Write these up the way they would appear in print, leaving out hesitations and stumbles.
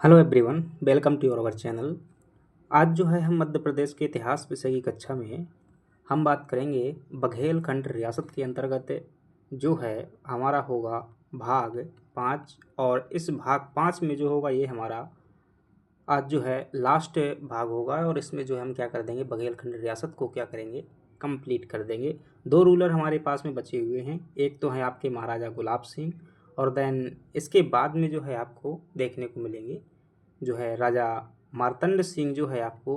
Hello everyone, welcome to your our channel. आज जो है हम मध्य प्रदेश के इतिहास विषय की कक्षा में हम बात करेंगे बघेलखंड रियासत के अंतर्गत जो है हमारा होगा भाग 5। और इस भाग 5 में जो होगा ये हमारा आज जो है लास्ट भाग होगा। और इसमें जो है हम क्या कर देंगे, बघेलखंड रियासत को क्या करेंगे, कंप्लीट कर देंगे। दो रूलर हमारे पास में बचे हुए हैं, एक तो है आपके महाराजा गुलाब सिंह, और देन इसके बाद में जो है आपको देखने को मिलेंगे जो है राजा मार्तंड सिंह जो है आपको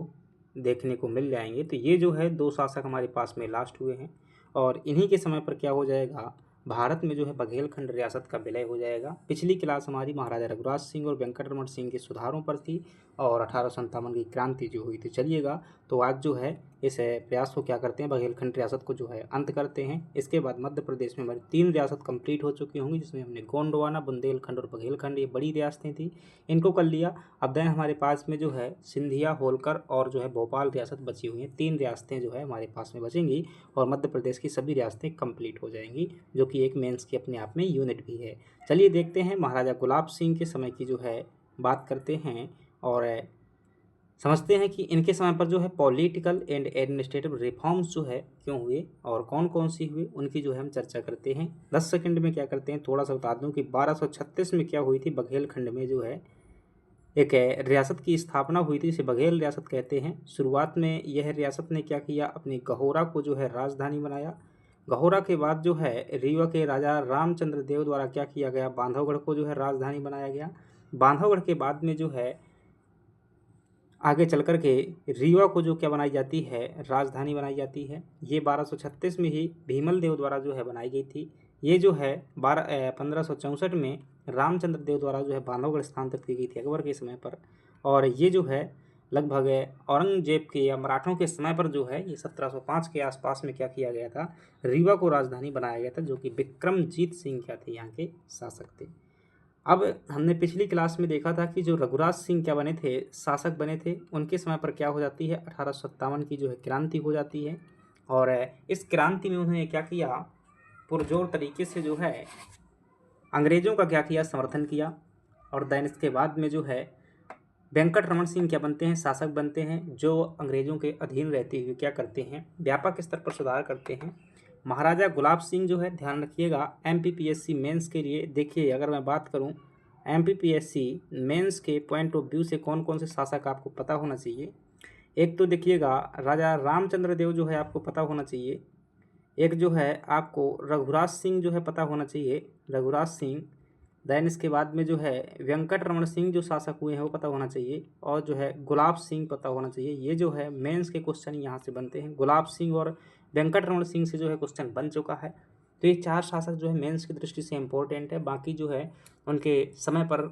देखने को मिल जाएंगे। तो ये जो है दो शासक हमारे पास में लास्ट हुए हैं, और इन्हीं के समय पर क्या हो जाएगा, भारत में जो है बघेलखंड रियासत का विलय हो जाएगा। पिछली क्लास हमारी महाराजा रघुराज सिंह और वेंकटरमण सिंह के सुधारों पर थी, और 1857 की क्रांति जो हुई थी। चलिएगा, तो आज जो है इस प्रयास को क्या करते हैं, बघेलखंड रियासत को जो है अंत करते हैं। इसके बाद मध्य प्रदेश में हमारी 3 रियासत कंप्लीट हो चुकी होंगी, जिसमें हमने गोंडवाना, बुंदेलखंड और बघेलखंड, ये बड़ी रियासतें थी, इनको कर लिया। अब देन हमारे पास में जो है सिंधिया, होलकर और जो है भोपाल रियासत बची हुई हैं। 3 रियासतें जो है हमारे पास में बचेंगी, और मध्य प्रदेश की सभी रियासतें कंप्लीट हो जाएंगी, जो कि एक मेंस की अपने आप में यूनिट भी है। चलिए देखते हैं महाराजा गुलाब सिंह के समय की जो है बात करते हैं, और समझते हैं कि इनके समय पर जो है पॉलिटिकल एंड एडमिनिस्ट्रेटिव रिफॉर्म्स जो है क्यों हुए और कौन कौन सी हुई, उनकी जो है हम चर्चा करते हैं। 10 सेकंड में क्या करते हैं, थोड़ा सा बता दूं कि 1236 में क्या हुई थी, बघेलखंड में जो है एक रियासत की स्थापना हुई थी, जिसे बघेल रियासत कहते हैं। शुरुआत में यह रियासत ने क्या किया, अपनी गहोरा को जो है राजधानी बनाया। गहोरा के बाद जो है रीवा के राजा रामचंद्र देव द्वारा क्या किया गया, बांधवगढ़ को जो है राजधानी बनाया गया। बांधवगढ़ के बाद में जो है आगे चल कर के रीवा को जो क्या बनाई जाती है, राजधानी बनाई जाती है। ये 1236 में ही भीमल देव द्वारा जो है बनाई गई थी। ये जो है 1564 में रामचंद्र देव द्वारा जो है बांधवगढ़ स्थानांतरित की गई थी अकबर के समय पर। और ये जो है लगभग औरंगजेब के या मराठों के समय पर जो है ये 1705 के आसपास में क्या किया गया था, रीवा को राजधानी बनाया गया था, जो कि विक्रमजीत सिंह क्या थे, यहाँ के शासक थे। अब हमने पिछली क्लास में देखा था कि जो रघुराज सिंह क्या बने थे, शासक बने थे, उनके समय पर क्या हो जाती है, 1857 की जो है क्रांति हो जाती है। और इस क्रांति में उन्होंने क्या किया, पुरजोर तरीके से जो है अंग्रेजों का क्या किया, समर्थन किया। और देन इसके बाद में जो है वेंकटरमण सिंह क्या बनते हैं, शासक बनते हैं, जो अंग्रेजों के अधीन रहते हुए क्या करते हैं, व्यापक स्तर पर सुधार करते हैं। महाराजा गुलाब सिंह जो है, ध्यान रखिएगा, एमपीपीएससी मेंस के लिए देखिए, अगर मैं बात करूं एमपीपीएससी मेंस के पॉइंट ऑफ व्यू से कौन कौन से शासक आपको पता होना चाहिए। एक तो देखिएगा राजा रामचंद्र देव जो है आपको पता होना चाहिए। एक जो है आपको रघुराज सिंह जो है पता होना चाहिए, रघुराज सिंह। देन इसके बाद में जो है वेंकटरमण सिंह जो शासक हुए हैं वो पता होना चाहिए, और जो है गुलाब सिंह पता होना चाहिए। ये जो है मेंस के क्वेश्चन यहाँ से बनते हैं। गुलाब सिंह और वेंकटरमण सिंह से जो है क्वेश्चन बन चुका है। तो ये 4 शासक जो है मेंस की दृष्टि से इम्पोर्टेंट है। बाकी जो है उनके समय पर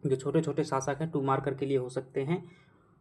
जो छोटे छोटे शासक हैं 2 मार्कर के लिए हो सकते हैं।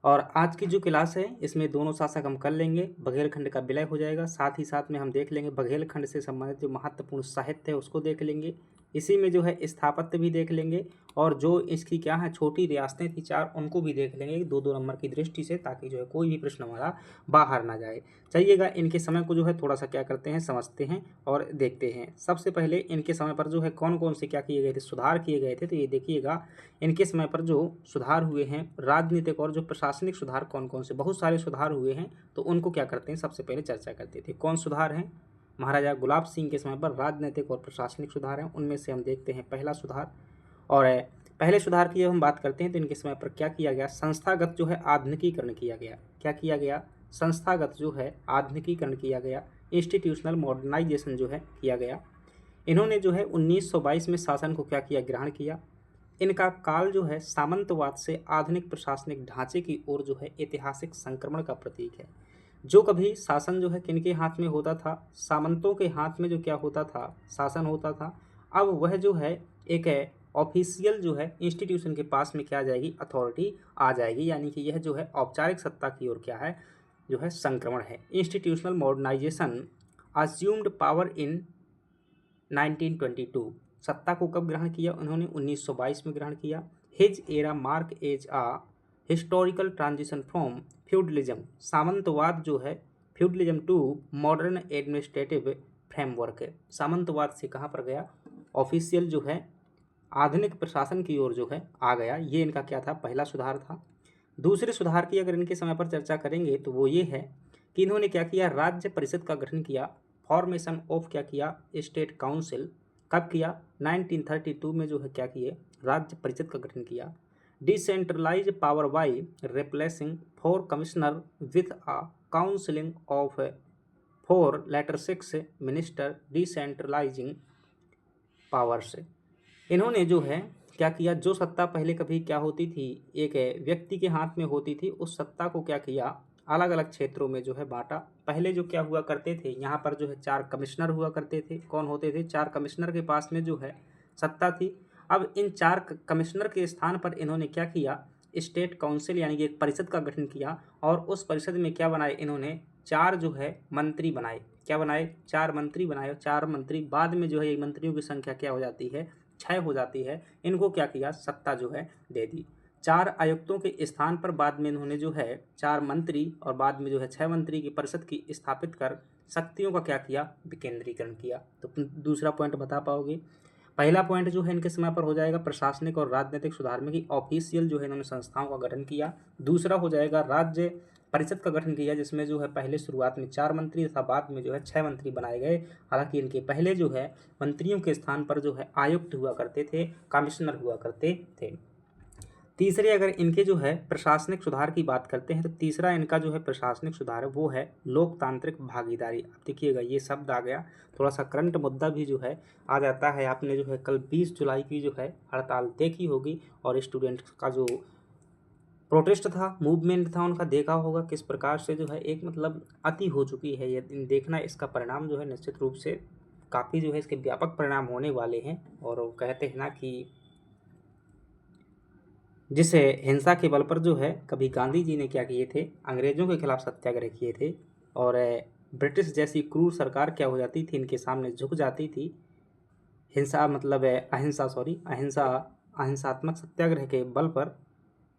और आज की जो क्लास है इसमें दोनों शासक हम कर लेंगे, बघेलखंड का विलय हो जाएगा, साथ ही साथ में हम देख लेंगे बघेलखंड से संबंधित जो महत्वपूर्ण साहित्य है उसको देख लेंगे। इसी में जो है स्थापत्य भी देख लेंगे, और जो इसकी क्या है छोटी रियासतें थी 4, उनको भी देख लेंगे 2-2 नंबर की दृष्टि से, ताकि जो है कोई भी प्रश्न हमारा बाहर ना जाए। चलिएगा, इनके समय को जो है थोड़ा सा क्या करते हैं, समझते हैं और देखते हैं। सबसे पहले इनके समय पर जो है कौन कौन से क्या किए गए थे, सुधार किए गए थे। तो ये देखिएगा, इनके समय पर जो सुधार हुए हैं राजनीतिक और जो प्रशासनिक सुधार कौन कौन से, बहुत सारे सुधार हुए हैं। तो उनको क्या करते हैं, सबसे पहले चर्चा करते थे। कौन सुधार हैं, महाराजा गुलाब सिंह के समय पर राजनीतिक और प्रशासनिक सुधार हैं। उनमें से हम देखते हैं पहला सुधार। और पहले सुधार की जब हम बात करते हैं तो इनके समय पर क्या किया गया, संस्थागत जो है आधुनिकीकरण किया गया। क्या किया गया, संस्थागत जो है आधुनिकीकरण किया गया, इंस्टीट्यूशनल मॉडर्नाइजेशन जो है किया गया। इन्होंने जो है 1922 में शासन को क्या किया, ग्रहण किया। इनका काल जो है सामंतवाद से आधुनिक प्रशासनिक ढांचे की ओर जो है ऐतिहासिक संक्रमण का प्रतीक है। जो कभी शासन जो है किनके हाथ में होता था, सामंतों के हाथ में जो क्या होता था, शासन होता था, अब वह जो है एक ऑफिशियल जो है इंस्टीट्यूशन के पास में क्या आ जाएगी, अथॉरिटी आ जाएगी। यानी कि यह जो है औपचारिक सत्ता की ओर क्या है, जो है संक्रमण है। Institutional modernization assumed power in 1922। सत्ता को कब ग्रहण किया उन्होंने, 1922 में ग्रहण किया। His era mark as a historical transition from feudalism, सामंतवाद जो है feudalism to modern administrative framework है। सामंतवाद से कहाँ पर गया, ऑफिशियल जो है आधुनिक प्रशासन की ओर जो है आ गया। ये इनका क्या था, पहला सुधार था। दूसरे सुधार की अगर इनके समय पर चर्चा करेंगे तो वो ये है कि इन्होंने क्या किया, राज्य परिषद का गठन किया, फॉर्मेशन ऑफ क्या किया, स्टेट काउंसिल। कब किया, 1932 में जो है क्या किए, राज्य परिषद का गठन किया। Decentralize power by replacing 4 commissioner with a counselling of 4 later 6 minister decentralizing powers. इन्होंने जो है क्या किया, जो सत्ता पहले कभी क्या होती थी, एक व्यक्ति के हाथ में होती थी, उस सत्ता को क्या किया, अलग अलग क्षेत्रों में जो है बांटा। पहले जो क्या हुआ करते थे, यहाँ पर जो है 4 कमिश्नर हुआ करते थे। कौन होते थे, 4 कमिश्नर के पास में जो है सत्ता थी। अब इन 4 कमिश्नर के स्थान पर इन्होंने क्या किया, स्टेट काउंसिल यानी कि एक परिषद का गठन किया, और उस परिषद में क्या बनाए, इन्होंने 4 जो है मंत्री बनाए। क्या बनाए, 4 मंत्री बनाए। 4 मंत्री बाद में जो है मंत्रियों की संख्या क्या हो जाती है, 6 हो जाती है। इनको क्या किया, सत्ता जो है दे दी। 4 आयुक्तों के स्थान पर बाद में इन्होंने जो है 4 मंत्री और बाद में जो है 6 मंत्री की परिषद की स्थापित कर शक्तियों का क्या किया, विकेंद्रीकरण किया। तो दूसरा पॉइंट बता पाओगे। पहला पॉइंट जो है इनके समय पर हो जाएगा प्रशासनिक और राजनीतिक सुधार में कि ऑफिशियल जो है इन्होंने संस्थाओं का गठन किया। दूसरा हो जाएगा राज्य परिषद का गठन किया, जिसमें जो है पहले शुरुआत में 4 मंत्री तथा बाद में जो है 6 मंत्री बनाए गए। हालांकि इनके पहले जो है मंत्रियों के स्थान पर जो है आयुक्त हुआ करते थे, कमिश्नर हुआ करते थे। तीसरे अगर इनके जो है प्रशासनिक सुधार की बात करते हैं तो तीसरा इनका जो है प्रशासनिक सुधार है वो है लोकतांत्रिक भागीदारी। अब देखिएगा ये शब्द आ गया, थोड़ा सा करंट मुद्दा भी जो है आ जाता है। आपने जो है कल 20 जुलाई की जो है हड़ताल देखी होगी और स्टूडेंट्स का जो प्रोटेस्ट था, मूवमेंट था, उनका देखा होगा किस प्रकार से जो है एक मतलब अति हो चुकी है। ये देखना, इसका परिणाम जो है निश्चित रूप से काफ़ी जो है इसके व्यापक परिणाम होने वाले हैं। और वो कहते हैं ना कि जिस हिंसा के बल पर जो है कभी गांधी जी ने क्या किए थे, अंग्रेजों के खिलाफ सत्याग्रह किए थे, और ब्रिटिश जैसी क्रूर सरकार क्या हो जाती थी, इनके सामने झुक जाती थी। हिंसा मतलब अहिंसात्मक सत्याग्रह के बल पर।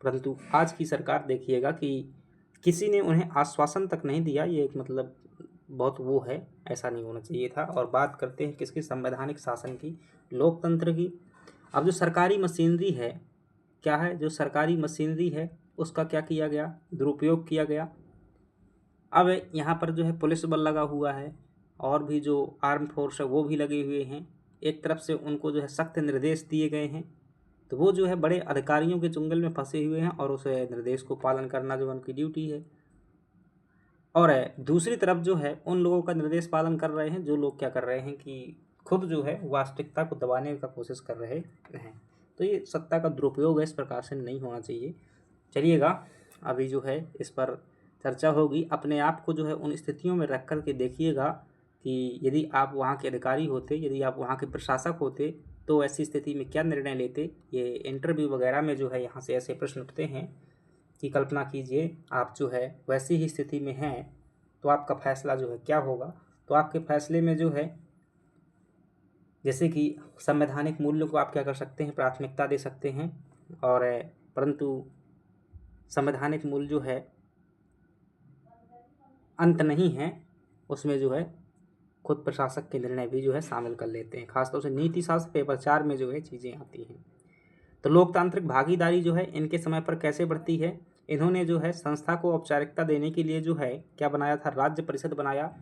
परंतु आज की सरकार देखिएगा कि किसी ने उन्हें आश्वासन तक नहीं दिया। ये एक मतलब बहुत वो है, ऐसा नहीं होना चाहिए था। और बात करते हैं किसकी, संवैधानिक शासन की, लोकतंत्र की। अब जो सरकारी मशीनरी है, क्या है, जो सरकारी मशीनरी है उसका क्या किया गया, दुरुपयोग किया गया। अब यहाँ पर जो है पुलिस बल लगा हुआ है और भी जो आर्म फोर्स है वो भी लगे हुए हैं। एक तरफ से उनको जो है सख्त निर्देश दिए गए हैं, तो वो जो है बड़े अधिकारियों के चुंगल में फंसे हुए हैं और उस निर्देश को पालन करना जो उनकी ड्यूटी है। और दूसरी तरफ जो है उन लोगों का निर्देश पालन कर रहे हैं जो लोग क्या कर रहे हैं कि खुद जो है वास्तविकता को दबाने का कोशिश कर रहे हैं। तो ये सत्ता का दुरुपयोग है, इस प्रकार से नहीं होना चाहिए। चलिएगा, अभी जो है इस पर चर्चा होगी। अपने आप को जो है उन स्थितियों में रख कर के देखिएगा कि यदि आप वहाँ के अधिकारी होते, यदि आप वहाँ के प्रशासक होते तो ऐसी स्थिति में क्या निर्णय लेते। ये इंटरव्यू वगैरह में जो है यहाँ से ऐसे प्रश्न उठते हैं कि कल्पना कीजिए आप जो है वैसी ही स्थिति में हैं तो आपका फैसला जो है क्या होगा। तो आपके फैसले में जो है जैसे कि संवैधानिक मूल्यों को आप क्या कर सकते हैं, प्राथमिकता दे सकते हैं। और परंतु संवैधानिक मूल्य जो है अंत नहीं है, उसमें जो है खुद प्रशासक के निर्णय भी जो है शामिल कर लेते हैं। खासतौर से नीति शास्त्र पेपर 4 में जो है चीज़ें आती हैं। तो लोकतांत्रिक भागीदारी जो है इनके समय पर कैसे बढ़ती है, इन्होंने जो है संस्था को औपचारिकता देने के लिए जो है क्या बनाया था, राज्य परिषद बनाया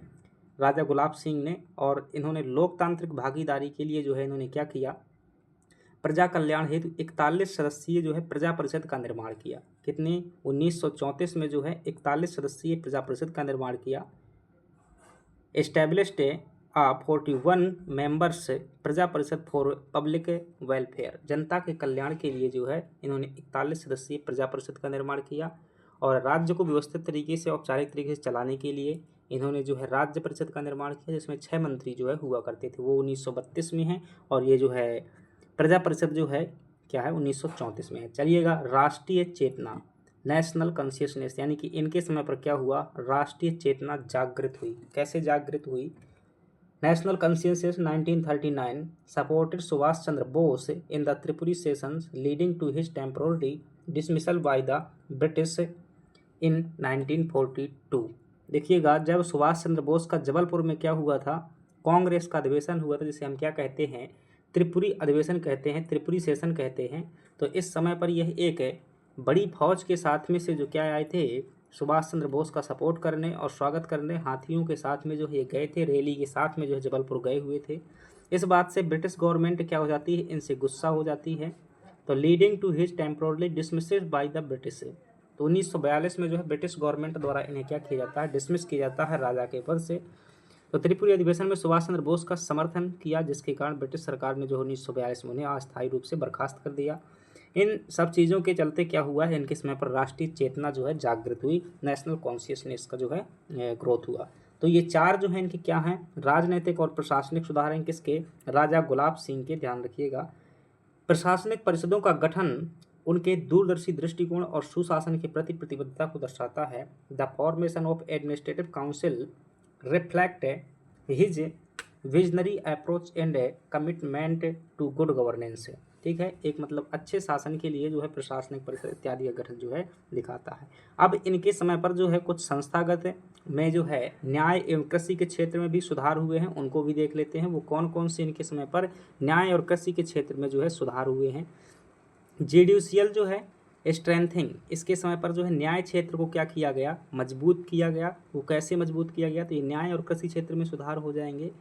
राजा गुलाब सिंह ने। और इन्होंने लोकतांत्रिक भागीदारी के लिए जो है इन्होंने क्या किया, प्रजा कल्याण हेतु 41 सदस्यीय जो है प्रजा परिषद का निर्माण किया। कितने, 1934 में जो है 41 सदस्यीय प्रजा परिषद का निर्माण किया। एस्टेब्लिश्ड 41 मेंबर्स प्रजा परिषद फॉर पब्लिक वेलफेयर, जनता के कल्याण के लिए जो है इन्होंने 41 सदस्यीय प्रजा परिषद का निर्माण किया। और राज्य को व्यवस्थित तरीके से औपचारिक तरीके से चलाने के लिए इन्होंने जो है राज्य परिषद का निर्माण किया, जिसमें 6 मंत्री जो है हुआ करते थे, वो 1932 में है। और ये जो है प्रजा परिषद जो है क्या है, 1934 में है। चलिएगा, राष्ट्रीय चेतना, नेशनल कॉन्शियसनेस, यानी कि इनके समय पर क्या हुआ, राष्ट्रीय चेतना जागृत हुई। कैसे जागृत हुई, national consciousness 1939 supported Subhash Chandra Bose in the Tripuri sessions leading to his temporary dismissal by the British in 1942। देखिएगा, जब सुभाष चंद्र बोस का जबलपुर में क्या हुआ था, कांग्रेस का अधिवेशन हुआ था, जिसे हम क्या कहते हैं, त्रिपुरी अधिवेशन कहते हैं, त्रिपुरी सेशन कहते हैं। तो इस समय पर यह एक बड़ी फौज के साथ में से जो क्या आए थे, सुभाष चंद्र बोस का सपोर्ट करने और स्वागत करने हाथियों के साथ में जो है गए थे, रैली के साथ में जो है जबलपुर गए हुए थे। इस बात से ब्रिटिश गवर्नमेंट क्या हो जाती है, इनसे गुस्सा हो जाती है। तो leading to his temporarily dismissed by the British. तो 1942 में जो है ब्रिटिश गवर्नमेंट द्वारा इन्हें क्या किया जाता है, डिसमिस किया जाता है राजा के पद से। तो त्रिपुरी अधिवेशन में सुभाष चंद्र बोस का समर्थन किया, जिसके कारण ब्रिटिश सरकार ने जो 1942 में उन्हें अस्थायी रूप से बर्खास्त कर दिया। इन सब चीज़ों के चलते क्या हुआ है, इनके समय पर राष्ट्रीय चेतना जो है जागृत हुई, नेशनल कॉन्शियसनेस का जो है ग्रोथ हुआ। तो ये चार जो है इनके क्या हैं, राजनीतिक और प्रशासनिक सुधार हैं किसके, राजा गुलाब सिंह के। ध्यान रखिएगा, प्रशासनिक परिषदों का गठन उनके दूरदर्शी दृष्टिकोण और सुशासन के प्रति प्रतिबद्धता को दर्शाता है। The formation of administrative council reflect his visionary approach and commitment to good governance. ठीक है, एक मतलब अच्छे शासन के लिए जो है प्रशासनिक परिषद इत्यादि का गठन जो है दिखाता है। अब इनके समय पर जो है कुछ संस्थागत में जो है न्याय एवं कृषि के क्षेत्र में भी सुधार हुए हैं, उनको भी देख लेते हैं। वो कौन कौन से इनके समय पर न्याय और कृषि के क्षेत्र में जो है सुधार हुए हैं। जुडिशियल जो है स्ट्रेंथिंग, इसके समय पर जो है न्याय क्षेत्र को क्या किया गया, मजबूत किया गया। वो कैसे मजबूत किया गया, तो ये न्याय और कृषि क्षेत्र में सुधार हो जाएंगे।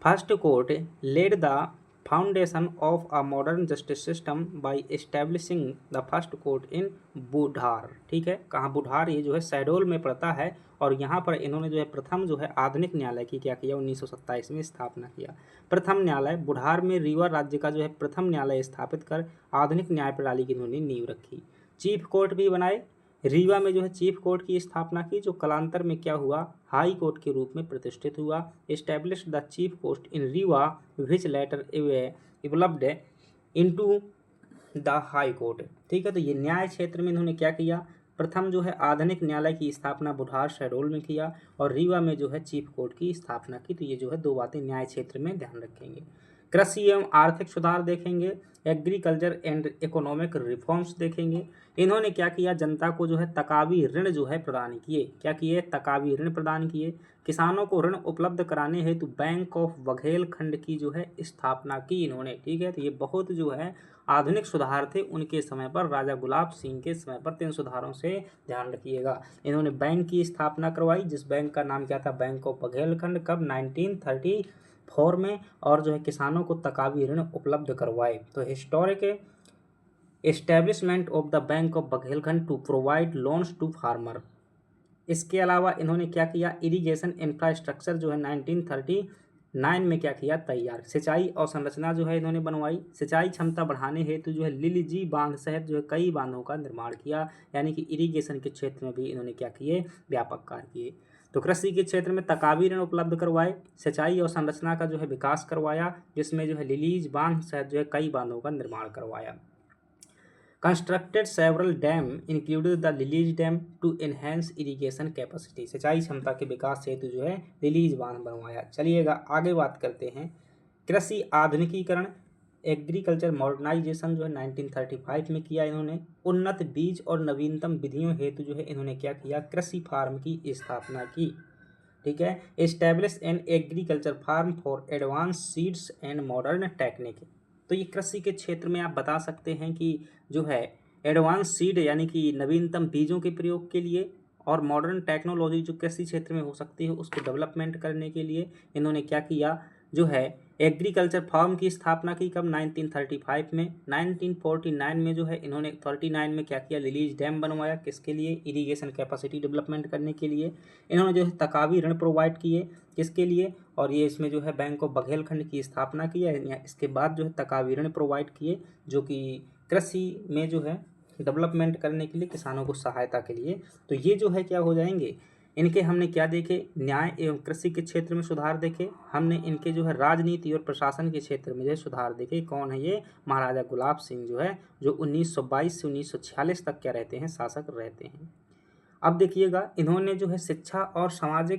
First court laid the foundation of a modern justice system by establishing the first court in Budhar. ठीक है, कहाँ बुढ़ार, ये जो है शहडोल में पड़ता है। और यहाँ पर इन्होंने जो है प्रथम जो है आधुनिक न्यायालय की क्या किया, 1927 में स्थापना किया। प्रथम न्यायालय बुढ़ार में रीवा राज्य का जो है प्रथम न्यायालय स्थापित कर आधुनिक न्याय प्रणाली की इन्होंने नींव रखी। चीफ कोर्ट भी बनाए, रीवा में जो है चीफ कोर्ट की स्थापना की, जो कालांतर में क्या हुआ, हाई कोर्ट के रूप में प्रतिष्ठित हुआ। Established the chief court in Rewa which later evolved into the high court. ठीक है, तो ये न्याय क्षेत्र में इन्होंने क्या किया, प्रथम जो है आधुनिक न्यायालय की स्थापना बुढ़ार शहडोल में किया और रीवा में जो है चीफ कोर्ट की स्थापना की। तो ये जो है दो बातें न्याय क्षेत्र में ध्यान रखेंगे। कृषि एवं आर्थिक सुधार देखेंगे, एग्रीकल्चर एंड इकोनॉमिक रिफॉर्म्स देखेंगे। इन्होंने क्या किया, जनता को जो है तकावी ऋण जो है प्रदान किए। क्या किए, तकावी ऋण प्रदान किए। किसानों को ऋण उपलब्ध कराने हेतु बैंक ऑफ बघेलखंड की जो है स्थापना की इन्होंने। ठीक है, तो ये बहुत जो है आधुनिक सुधार थे उनके समय पर, राजा गुलाब सिंह के समय पर। 3 सुधारों से ध्यान रखिएगा। इन्होंने बैंक की स्थापना करवाई, जिस बैंक का नाम क्या था, बैंक ऑफ बघेलखंड। कब, 1934 में। और जो है किसानों को तकावी ऋण उपलब्ध करवाए। तो historic establishment of the bank of Baghelkhand to provide loans to farmer. इसके अलावा इन्होंने क्या किया, इरिगेशन इंफ्रास्ट्रक्चर जो है 1939 में क्या किया, तैयार। सिंचाई और संरचना जो है इन्होंने बनवाई। सिंचाई क्षमता बढ़ाने हेतु जो है लिलीजी बांध सहित जो है कई बांधों का निर्माण किया। यानी कि इरिगेशन के क्षेत्र में भी इन्होंने क्या किए, व्यापक कार्य किए। तो कृषि के क्षेत्र में तकावी ऋण उपलब्ध करवाए, सिंचाई और संरचना का जो है विकास करवाया, जिसमें जो है लिलीज बांध सहित जो है कई बांधों का निर्माण करवाया। Constructed several dam included the Lilji dam to enhance irrigation capacity. सिंचाई क्षमता के विकास हेतु जो है लिलीज बांध बनवाया। चलिएगा आगे बात करते हैं। कृषि आधुनिकीकरण, एग्रीकल्चर मॉडर्नाइजेशन जो है 1935 में किया इन्होंने। उन्नत बीज और नवीनतम विधियों हेतु जो है इन्होंने क्या किया, कृषि फार्म की स्थापना की। ठीक है, establish an agriculture farm for advance seeds and modern technique. तो ये कृषि के क्षेत्र में आप बता सकते हैं कि जो है एडवांस सीड यानी कि नवीनतम बीजों के प्रयोग के लिए और मॉडर्न टेक्नोलॉजी जो कृषि क्षेत्र में हो सकती है उसको डेवलपमेंट करने के लिए इन्होंने क्या किया, जो है एग्रीकल्चर फार्म की स्थापना की। कब, 1935 में। 1949 में जो है इन्होंने 39 में क्या किया, रिलीज डैम बनवाया। किसके लिए, इरिगेशन कैपेसिटी डेवलपमेंट करने के लिए। इन्होंने जो है तकावी ऋण प्रोवाइड किए, किसके लिए, और ये इसमें जो है बैंक ऑफ बघेलखंड की स्थापना की है। इसके बाद जो है तकावी ऋण प्रोवाइड किए, जो कि कृषि में जो है डेवलपमेंट करने के लिए, किसानों को सहायता के लिए। तो ये जो है क्या हो जाएंगे, इनके हमने क्या देखे, न्याय एवं कृषि के क्षेत्र में सुधार देखे। हमने इनके जो है राजनीति और प्रशासन के क्षेत्र में जो है सुधार देखे। कौन है ये, महाराजा गुलाब सिंह जो है, जो 1922 से 1946 तक क्या रहते हैं, शासक रहते हैं। अब देखिएगा इन्होंने जो है शिक्षा और समाज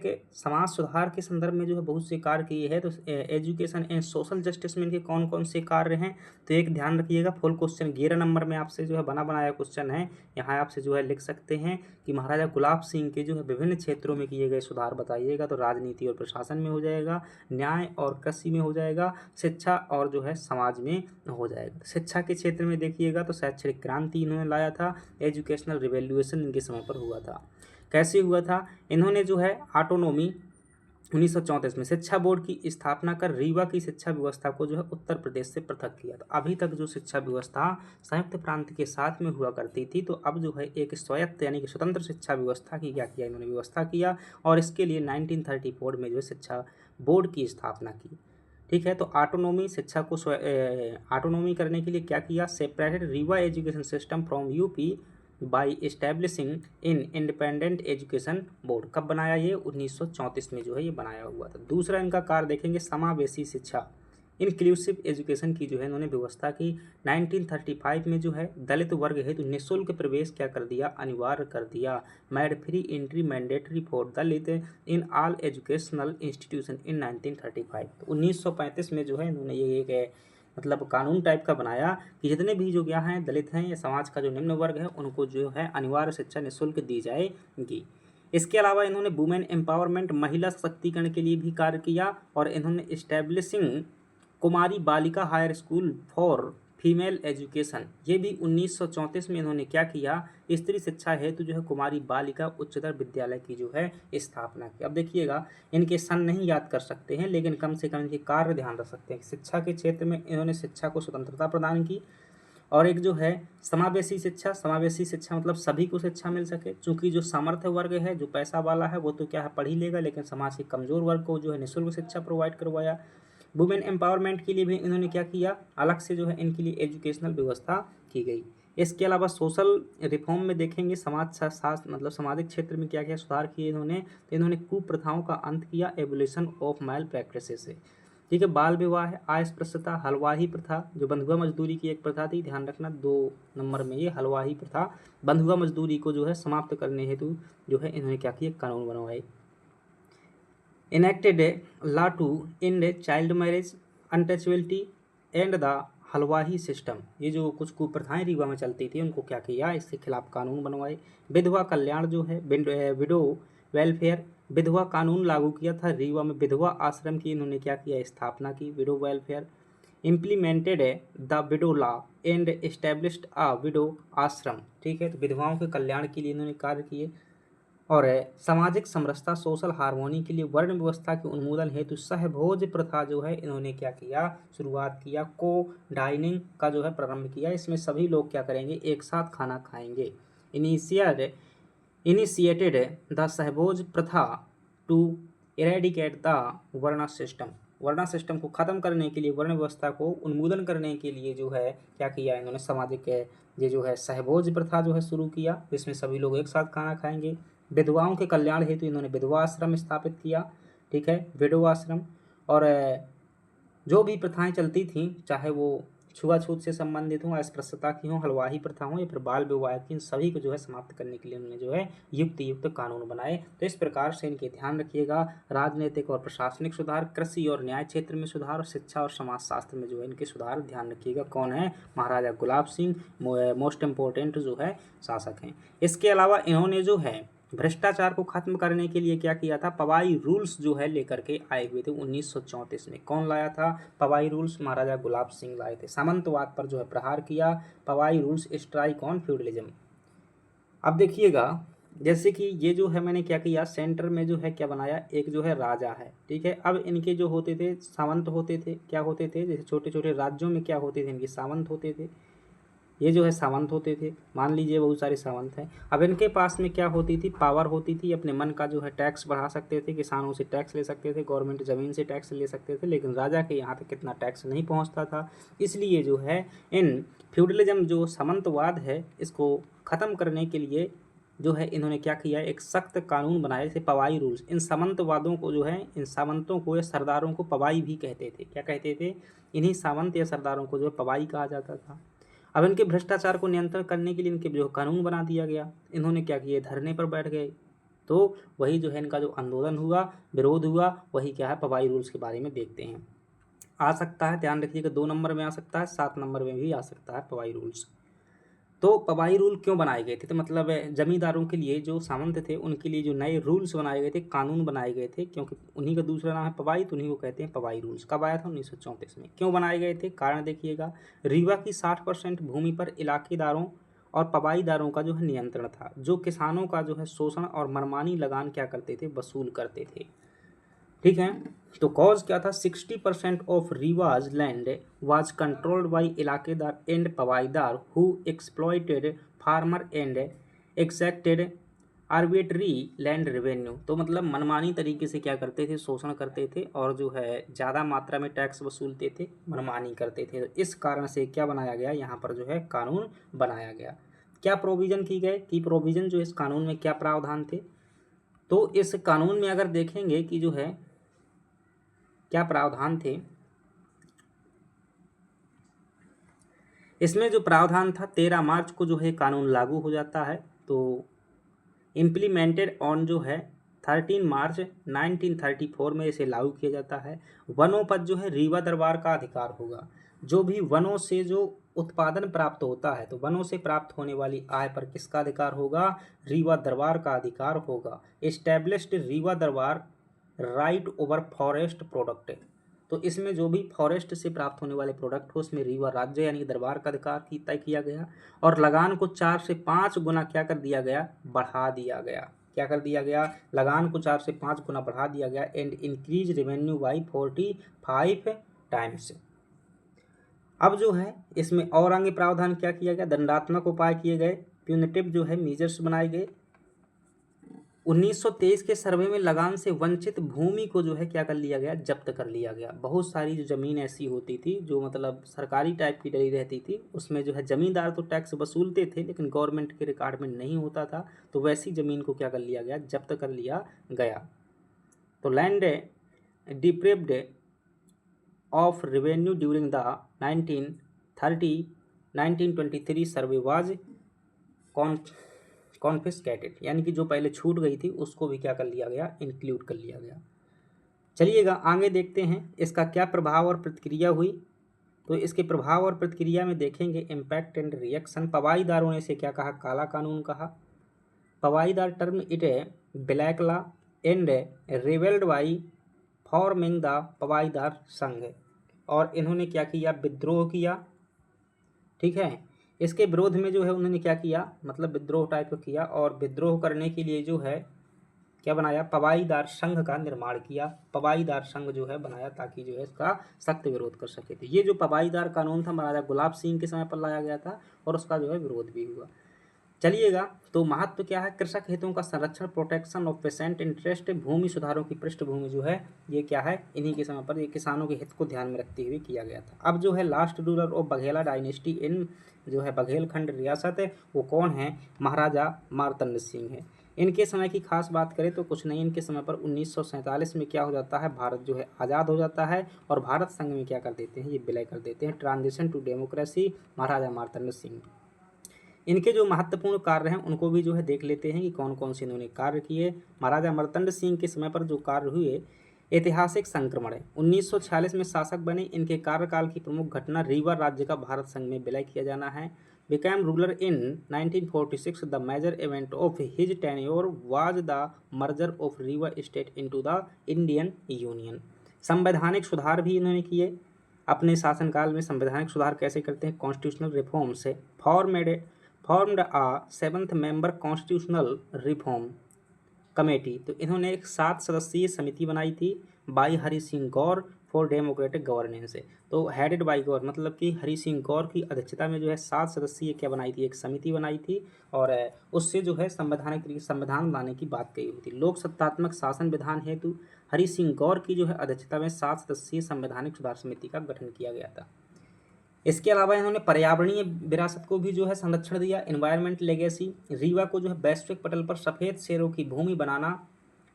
सुधार के संदर्भ में जो है बहुत से कार्य किए हैं। तो एजुकेशन एंड सोशल जस्टिस में इनके कौन कौन से कार्य हैं, तो एक ध्यान रखिएगा, फुल क्वेश्चन 11 नंबर में आपसे जो है बना बनाया क्वेश्चन है, यहाँ आपसे जो है लिख सकते हैं कि महाराजा गुलाब सिंह के जो है विभिन्न क्षेत्रों में किए गए सुधार बताइएगा। तो राजनीति और प्रशासन में हो जाएगा, न्याय और कृषि में हो जाएगा, शिक्षा और जो है समाज में हो जाएगा। शिक्षा के क्षेत्र में देखिएगा तो शैक्षणिक क्रांति इन्होंने लाया था, एजुकेशनल रिवॉल्यूशन इनके समय पर हुआ था। कैसे हुआ था, इन्होंने जो है ऑटोनॉमी 1934 में शिक्षा बोर्ड की स्थापना कर रीवा की शिक्षा व्यवस्था को जो है उत्तर प्रदेश से पृथक किया था। अभी तक जो शिक्षा व्यवस्था संयुक्त प्रांत के साथ में हुआ करती थी, तो अब जो है एक स्वायत्त यानी कि स्वतंत्र शिक्षा व्यवस्था की क्या किया इन्होंने व्यवस्था किया, और इसके लिए 1934 में जो है शिक्षा बोर्ड की स्थापना की। ठीक है, तो ऑटोनॉमी शिक्षा को ऑटोनॉमी करने के लिए क्या किया, separated Rewa education system from UP by establishing in independent education board. कब बनाया ये, 1934 में जो है ये बनाया हुआ था। दूसरा इनका कार्य देखेंगे, समावेशी शिक्षा इंक्लूसिव एजुकेशन की जो है इन्होंने व्यवस्था की। 1935 में जो है दलित वर्ग हेतु निःशुल्क प्रवेश क्या कर दिया, अनिवार्य कर दिया, made free entry mandatory for Dalit in all educational institution इन 1935। तो 1935 में जो है इन्होंने ये एक मतलब कानून टाइप का बनाया कि जितने भी जो क्या हैं दलित हैं या समाज का जो निम्न वर्ग है उनको जो है अनिवार्य शिक्षा निःशुल्क दी जाएगी। इसके अलावा इन्होंने वुमेन एम्पावरमेंट महिला सशक्तिकरण के लिए भी कार्य किया, और इन्होंने establishing Kumari Balika higher school for female education, ये भी 1934 में इन्होंने क्या किया, स्त्री शिक्षा हेतु जो है कुमारी बालिका उच्चतर विद्यालय की जो है स्थापना की। अब देखिएगा इनके सन नहीं याद कर सकते हैं, लेकिन कम से कम इनके कार्य ध्यान रख सकते हैं। शिक्षा के क्षेत्र में इन्होंने शिक्षा को स्वतंत्रता प्रदान की, और एक जो है समावेशी शिक्षा मतलब सभी को शिक्षा मिल सके। चूंकि जो सामर्थ्य वर्ग है, जो पैसा वाला है, वो तो क्या है पढ़ ही लेगा, लेकिन समाज के कमजोर वर्ग को जो है निःशुल्क शिक्षा प्रोवाइड करवाया। वुमेन एम्पावरमेंट के लिए भी इन्होंने क्या किया, अलग से जो है इनके लिए एजुकेशनल व्यवस्था की गई। इसके अलावा सोशल रिफॉर्म में देखेंगे, समाज शास्त्र मतलब सामाजिक क्षेत्र में क्या क्या सुधार किए इन्होंने, तो इन्होंने कुप्रथाओं का अंत किया, एबोलिशन ऑफ मैल प्रैक्टिसेस से। ठीक है, बाल विवाह, अस्पृश्यता, हलवाही प्रथा जो बंधुआ मजदूरी की एक प्रथा थी, ध्यान रखना 2 नंबर में ये हलवाही प्रथा, बंधुआ मजदूरी को जो है समाप्त करने हेतु जो है इन्होंने क्या किया, कानून बनवाए। enacted a law to end child marriage, untouchability and the halwahi system. ये जो कुछ कुप्रथाएं रीवा में चलती थी उनको क्या किया, इसके खिलाफ कानून बनवाए। विधवा कल्याण जो है विडो वेलफेयर, विधवा कानून लागू किया था रीवा में। विधवा आश्रम की इन्होंने क्या किया, स्थापना की, window welfare. Implemented the widow law and established a window आश्रम। ठीक है, तो विधवाओं के कल्याण के लिए इन्होंने कार्य किए। और सामाजिक समरसता सोशल हार्मोनी के लिए वर्ण व्यवस्था के उन्मूलन हेतु सहभोज प्रथा जो है इन्होंने क्या किया, शुरुआत किया। को डाइनिंग का जो है प्रारंभ किया, इसमें सभी लोग क्या करेंगे, एक साथ खाना खाएंगे। इनिशिएटेड द सहभोज प्रथा टू इरेडिकेट द वर्ण सिस्टम। वर्ण सिस्टम को खत्म करने के लिए, वर्ण व्यवस्था को उन्मूलन करने के लिए जो है क्या किया इन्होंने, सामाजिक ये जो है सहभोज प्रथा जो है शुरू किया, जिसमें सभी लोग एक साथ खाना खाएंगे। विधवाओं के कल्याण हेतु इन्होंने विधवा आश्रम स्थापित किया। ठीक है, विडो आश्रम। और जो भी प्रथाएं चलती थीं, चाहे वो छुआछूत से संबंधित हों, अस्पृश्यता की हों, हलवाही प्रथा हों या फिर बाल विवाह की, इन सभी को जो है समाप्त करने के लिए उन्होंने जो है युक्त कानून बनाए। तो इस प्रकार से इनके ध्यान रखिएगा, राजनीतिक और प्रशासनिक सुधार, कृषि और न्याय क्षेत्र में सुधार, और शिक्षा और समाजशास्त्र में जो है इनके सुधार ध्यान रखिएगा। कौन है, महाराजा गुलाब सिंह मोस्ट इम्पोर्टेंट जो है शासक हैं। इसके अलावा इन्होंने जो है भ्रष्टाचार को खत्म करने के लिए क्या किया था, पवाई रूल्स जो है लेकर के आए हुए थे 1934 में। कौन लाया था पवाई रूल्स, महाराजा गुलाब सिंह लाए थे। सामंतवाद पर जो है प्रहार किया, पवाई रूल्स स्ट्राइक ऑन फ्यूडलिज्म। अब देखिएगा, जैसे कि ये जो है मैंने क्या किया, सेंटर में जो है क्या बनाया, एक जो है राजा है। ठीक है, अब इनके जो होते थे सावंत होते थे, क्या होते थे, जैसे छोटे छोटे राज्यों में क्या होते थे, इनके सावंत होते थे। ये जो है सावंत होते थे, मान लीजिए बहुत सारे सावंत हैं। अब इनके पास में क्या होती थी, पावर होती थी, अपने मन का जो है टैक्स बढ़ा सकते थे, किसानों से टैक्स ले सकते थे, गवर्नमेंट ज़मीन से टैक्स ले सकते थे, लेकिन राजा के यहाँ तक कितना टैक्स नहीं पहुँचता था। इसलिए जो है इन फ्यूडलिज्म जो सामंतवाद है, इसको ख़त्म करने के लिए जो है इन्होंने क्या किया, एक सख्त कानून बनाए, जैसे पवाई रूल्स। इन सामंतवादों को जो है, इन सामंतों को या सरदारों को पवाई भी कहते थे। क्या कहते थे, इन्हीं सामंत या सरदारों को जो है पवाई कहा जाता था। अब इनके भ्रष्टाचार को नियंत्रण करने के लिए इनके जो कानून बना दिया गया। इन्होंने क्या किया, धरने पर बैठ गए। तो वही जो है इनका जो आंदोलन हुआ, विरोध हुआ, वही क्या है, पवाई रूल्स के बारे में देखते हैं। आ सकता है, ध्यान रखिएगा, 2 नंबर में आ सकता है, 7 नंबर में भी आ सकता है पवाई रूल्स। तो पवाई रूल क्यों बनाए गए थे, तो मतलब जमींदारों के लिए, जो सामंत थे उनके लिए जो नए रूल्स बनाए गए थे, कानून बनाए गए थे, क्योंकि उन्हीं का दूसरा नाम है पवाई, तो उन्हीं को कहते हैं पवाई रूल्स। कब आया था, 1934 में। क्यों बनाए गए थे, कारण देखिएगा, रीवा की 60% भूमि पर इलाकेदारों और पवाईदारों का जो है नियंत्रण था, जो किसानों का जो है शोषण और मनमानी लगान क्या करते थे, वसूल करते थे। ठीक है, तो कॉज क्या था, 60% of Rewa's land was controlled by ilakedar and pawaidar who exploited farmer and exacted arbitrary land revenue. तो मतलब मनमानी तरीके से क्या करते थे, शोषण करते थे और जो है ज़्यादा मात्रा में टैक्स वसूलते थे, मनमानी करते थे। तो इस कारण से क्या बनाया गया, यहाँ पर जो है कानून बनाया गया। क्या प्रोविज़न की गए, की प्रोविज़न जो इस कानून में क्या प्रावधान थे, तो इस कानून में अगर देखेंगे कि जो है क्या प्रावधान थे, इसमें जो प्रावधान था 13 मार्च को जो है कानून लागू हो जाता है। तो इम्प्लीमेंटेड ऑन जो है 13 मार्च 1934 में इसे लागू किया जाता है। वनों पर जो है रीवा दरबार का अधिकार होगा। जो भी वनों से जो उत्पादन प्राप्त होता है, तो वनों से प्राप्त होने वाली आय पर किसका अधिकार होगा, रीवा दरबार का अधिकार होगा। एस्टैब्लिश्ड रीवा दरबार राइट ओवर फॉरेस्ट प्रोडक्ट। तो इसमें जो भी फॉरेस्ट से प्राप्त होने वाले प्रोडक्ट हो, उसमें रीवा राज्य यानी कि दरबार का अधिकार तय किया गया। और लगान को 4 से 5 गुना क्या कर दिया गया, बढ़ा दिया गया। क्या कर दिया गया, लगान को 4 से 5 गुना बढ़ा दिया गया। And increase revenue by 45 times. अब जो है इसमें और आगे प्रावधान क्या किया गया, दंडात्मक उपाय किए गए, प्यूनिटिव जो है मेजर्स बनाए गए। 1923 के सर्वे में लगान से वंचित भूमि को जो है क्या कर लिया गया, जब्त कर लिया गया। बहुत सारी जो ज़मीन ऐसी होती थी जो मतलब सरकारी टाइप की डली रहती थी, उसमें जो है ज़मींदार तो टैक्स वसूलते थे लेकिन गवर्नमेंट के रिकॉर्ड में नहीं होता था, तो वैसी ज़मीन को क्या कर लिया गया, जब्त कर लिया गया। तो land deprived of revenue during the 1923 survey was confiscated, यानी कि जो पहले छूट गई थी उसको भी क्या कर लिया गया, इंक्लूड कर लिया गया। चलिएगा आगे देखते हैं इसका क्या प्रभाव और प्रतिक्रिया हुई। तो इसके प्रभाव और प्रतिक्रिया में देखेंगे इम्पैक्ट एंड रिएक्शन। पवाईदारों ने इसे क्या कहा, काला कानून कहा। Pawaidar term it a black law and revolted by forming the pawaidar Sangh. और इन्होंने क्या किया, विद्रोह किया। ठीक है, इसके विरोध में जो है उन्होंने क्या किया, मतलब विद्रोह टाइप का किया। और विद्रोह करने के लिए जो है क्या बनाया, पवाईदार संघ का निर्माण किया। पवाईदार संघ जो है बनाया ताकि जो है इसका सख्त विरोध कर सके थे। ये जो पवाईदार कानून था महाराजा गुलाब सिंह के समय पर लाया गया था और उसका जो है विरोध भी हुआ। चलिएगा, तो महत्व क्या है, कृषक हितों का संरक्षण, प्रोटेक्शन ऑफ पेसेंट इंटरेस्ट, भूमि सुधारों की पृष्ठभूमि जो है ये क्या है, इन्हीं के समय पर ये किसानों के हित को ध्यान में रखते हुए किया गया था। अब जो है last ruler of Baghela dynasty in जो है बघेलखंड रियासत है, वो कौन है, महाराजा मार्तंड सिंह है। इनके समय की खास बात करें तो कुछ नहीं, इनके समय पर 1947 में क्या हो जाता है, भारत जो है आज़ाद हो जाता है और भारत संघ में क्या कर देते हैं, ये विलय कर देते हैं। ट्रांजिशन टू डेमोक्रेसी, महाराजा मार्तंड सिंह। इनके जो महत्वपूर्ण कार्य हैं उनको भी जो है देख लेते हैं कि कौन कौन से इन्होंने कार्य किए। महाराजा मार्तंड सिंह के समय पर जो कार्य हुए, ऐतिहासिक संक्रमण है, 1946 में शासक बने। इनके कार्यकाल की प्रमुख घटना रीवा राज्य का भारत संघ में विलय किया जाना है। Became ruler in 1946, the major event of his tenure was the merger of Rewa state into the Indian union. संवैधानिक सुधार भी इन्होंने किए अपने शासनकाल में। संवैधानिक सुधार कैसे करते हैं, कॉन्स्टिट्यूशनल रिफॉर्म से। फॉर्म्ड आ 7th member constitutional reform committee. तो इन्होंने एक 7 सदस्यीय समिति बनाई थी by Hari Singh Gaur for democratic governance. तो हेडेड बाई गौर, मतलब कि हरि सिंह गौर की अध्यक्षता में जो है 7 सदस्यीय क्या बनाई थी, एक समिति बनाई थी और उससे जो है संविधान बनाने की बात कही हुई थी। लोक सत्तात्मक शासन विधान हेतु हरि सिंह गौर की जो है अध्यक्षता में 7 सदस्यीय संवैधानिक सुधार समिति का गठन किया गया था। इसके अलावा इन्होंने पर्यावरणीय विरासत को भी जो है संरक्षण दिया, एनवायरमेंट लेगेसी। रीवा को जो है वैश्विक पटल पर सफ़ेद शेरों की भूमि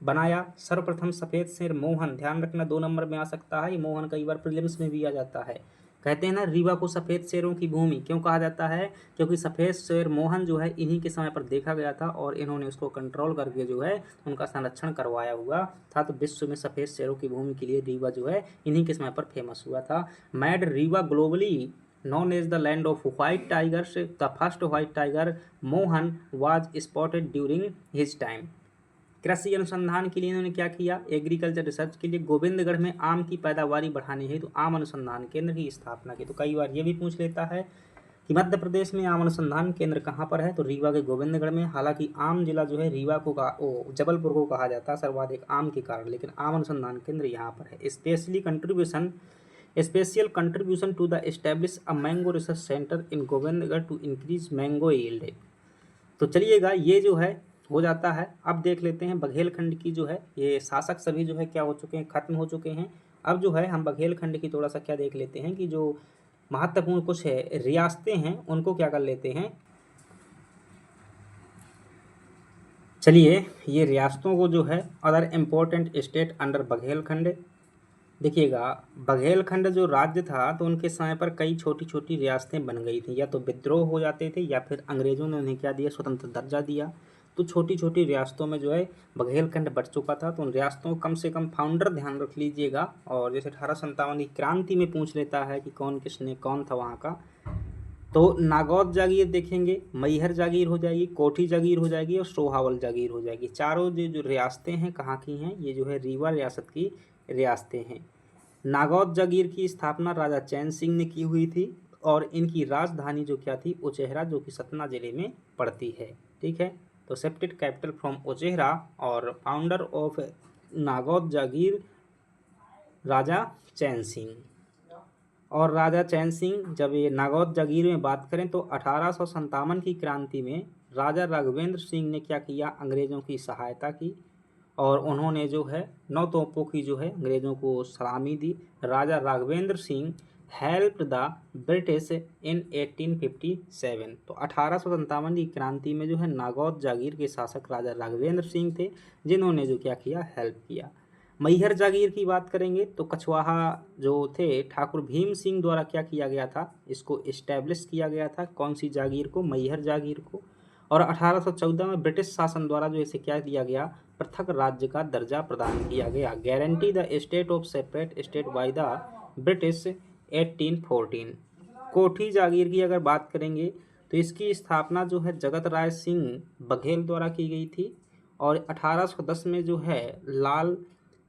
बनाया। सर्वप्रथम सफ़ेद शेर मोहन, ध्यान रखना 2 नंबर में आ सकता है, ये मोहन कई बार प्रीलिम्स में भी आ जाता है। कहते हैं ना रीवा को सफ़ेद शेरों की भूमि क्यों कहा जाता है, क्योंकि सफ़ेद शेर मोहन जो है इन्हीं के समय पर देखा गया था और इन्होंने उसको कंट्रोल करके जो है उनका संरक्षण करवाया हुआ था। तो विश्व में सफ़ेद शेरों की भूमि के लिए रीवा जो है इन्हीं के समय पर फेमस हुआ था। Mad Rewa globally known as the land of white tigers, the first white tiger Mohan was spotted during his time। कृषि अनुसंधान के लिए इन्होंने क्या किया, एग्रीकल्चर रिसर्च के लिए गोविंदगढ़ में आम की पैदावारी बढ़ाने हेतु तो आम अनुसंधान केंद्र की स्थापना की। तो कई बार ये भी पूछ लेता है कि मध्य प्रदेश में आम अनुसंधान केंद्र कहाँ पर है, तो रीवा के गोविंदगढ़ में। हालांकि आम जिला जो है रीवा को जबलपुर को कहा जाता है सर्वाधिक आम के कारण, लेकिन आम अनुसंधान केंद्र यहाँ पर है। Special contribution to the establish a mango research centre in Govindgarh to increase mango yield. तो चलिएगा ये जो है हो जाता है। अब देख लेते हैं बघेलखंड की जो है ये शासक सभी जो है क्या हो चुके हैं, खत्म हो चुके हैं। अब जो है हम बघेलखंड की थोड़ा सा क्या देख लेते हैं कि जो महत्वपूर्ण कुछ है रियासतें हैं उनको क्या कर लेते हैं। चलिए ये रियासतों को जो है other important state under Baghelkhand. देखिएगा बघेलखंड जो राज्य था तो उनके समय पर कई छोटी छोटी रियासतें बन गई थी, या तो विद्रोह हो जाते थे या फिर अंग्रेजों ने उन्हें क्या दिया, स्वतंत्र दर्जा दिया। तो छोटी छोटी रियासतों में जो है बघेलखंड बट चुका था। तो उन रियासतों को कम से कम फाउंडर ध्यान रख लीजिएगा। और जैसे 1857 की क्रांति में पूछ लेता है कि कौन था वहाँ का, तो नागौद जागीर देखेंगे, मैहर जागीर हो जाएगी, कोठी जागीर हो जाएगी और सोहावल जागीर हो जाएगी। चारों जो रियासतें हैं कहाँ की हैं, ये जो है रीवा रियासत की रियासतें हैं। नागौद जागीर की स्थापना राजा चैन सिंह ने की हुई थी और इनकी राजधानी जो क्या थी, उचेहरा, जो कि सतना जिले में पड़ती है। ठीक है, तो सेप्टेड कैपिटल फ्रॉम उचेहरा और फाउंडर ऑफ नागौद जागीर राजा चैन सिंह। और राजा चैन सिंह जब ये नागौद जागीर में बात करें तो 1857 की क्रांति में राजा राघवेंद्र सिंह ने क्या किया, अंग्रेज़ों की सहायता की और उन्होंने जो है 9 तोपों की जो है अंग्रेज़ों को सलामी दी। Raja Raghavendra Singh helped the British in 1857। तो 1857 की क्रांति में जो है नागौद जागीर के शासक राजा राघवेंद्र सिंह थे, जिन्होंने जो क्या किया, हेल्प किया। मैहर जागीर की बात करेंगे तो कछवाहा जो थे ठाकुर भीम सिंह द्वारा क्या किया गया था, इसको इस्टेब्लिश किया गया था। कौन सी जागीर को, मैहर जागीर को। और 1814 में ब्रिटिश शासन द्वारा जो इसे क्या दिया गया, पृथक राज्य का दर्जा प्रदान किया गया। Guarantee the state of separate state by the British 1814। कोठी जागीर की अगर बात करेंगे तो इसकी स्थापना जो है जगत राय सिंह बघेल द्वारा की गई थी और 1810 में जो है लाल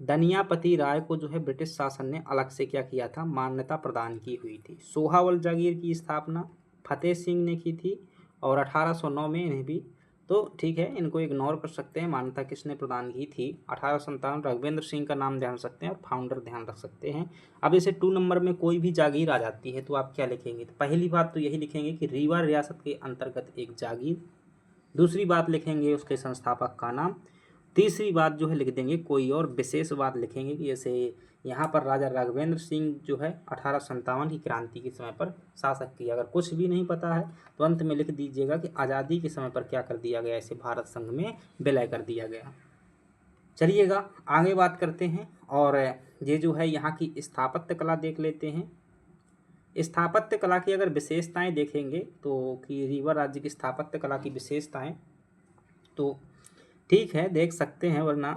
दनियापति राय को जो है ब्रिटिश शासन ने अलग से क्या किया था, मान्यता प्रदान की हुई थी। सोहावल जागीर की स्थापना फतेह सिंह ने की थी और 1809 में इन्हें भी, तो ठीक है इनको इग्नोर कर सकते हैं, मान्यता किसने प्रदान की थी, 1857 राघवेंद्र सिंह का नाम ध्यान रख सकते हैं और फाउंडर ध्यान रख सकते हैं। अब इसे 2 नंबर में कोई भी जागीर आ जाती है तो आप क्या लिखेंगे, तो पहली बात तो यही लिखेंगे कि रीवा रियासत के अंतर्गत एक जागीर। दूसरी बात लिखेंगे उसके संस्थापक का नाम। तीसरी बात जो है लिख देंगे कोई और विशेष बात लिखेंगे कि जैसे यहाँ पर राजा राघवेंद्र सिंह जो है 1857 की क्रांति के समय पर शासक किया। अगर कुछ भी नहीं पता है तो अंत में लिख दीजिएगा कि आज़ादी के समय पर क्या कर दिया गया, इसे भारत संघ में विलय कर दिया गया। चलिएगा आगे बात करते हैं और ये जो है यहाँ की स्थापत्य कला देख लेते हैं। स्थापत्य कला की अगर विशेषताएं देखेंगे तो कि रीवा राज्य की स्थापत्य कला की विशेषताएं तो ठीक है देख सकते हैं, वरना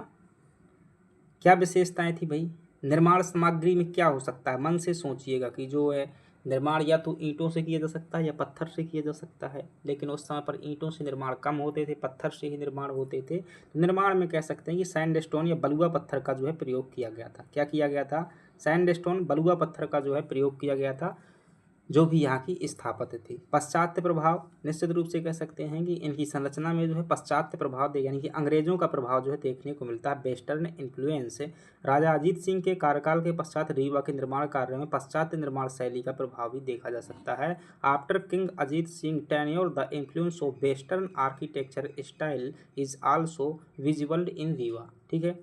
क्या विशेषताएं थी भाई। निर्माण सामग्री में क्या हो सकता है, मन से सोचिएगा कि जो है निर्माण या तो ईंटों से किया जा सकता है या पत्थर से किया जा सकता है, लेकिन उस समय पर ईंटों से निर्माण कम होते थे, पत्थर से ही निर्माण होते थे। तो निर्माण में कह सकते हैं कि सैंडस्टोन या बलुआ पत्थर का जो है प्रयोग किया गया था। क्या किया गया था, सैंडस्टोन बलुआ पत्थर का जो है प्रयोग किया गया था, जो भी यहाँ की स्थापत्य थी। पश्चात्य प्रभाव निश्चित रूप से कह सकते हैं कि इनकी संरचना में जो है पश्चात्य प्रभाव यानी कि अंग्रेजों का प्रभाव जो है देखने को मिलता है। वेस्टर्न इन्फ्लुएंस राजा अजीत सिंह के कार्यकाल के पश्चात रीवा के निर्माण कार्य में पश्चात्य निर्माण शैली का प्रभाव भी देखा जा सकता है। After king Ajit Singh tenure the influence of western architecture style is also visible in Rewa. ठीक है,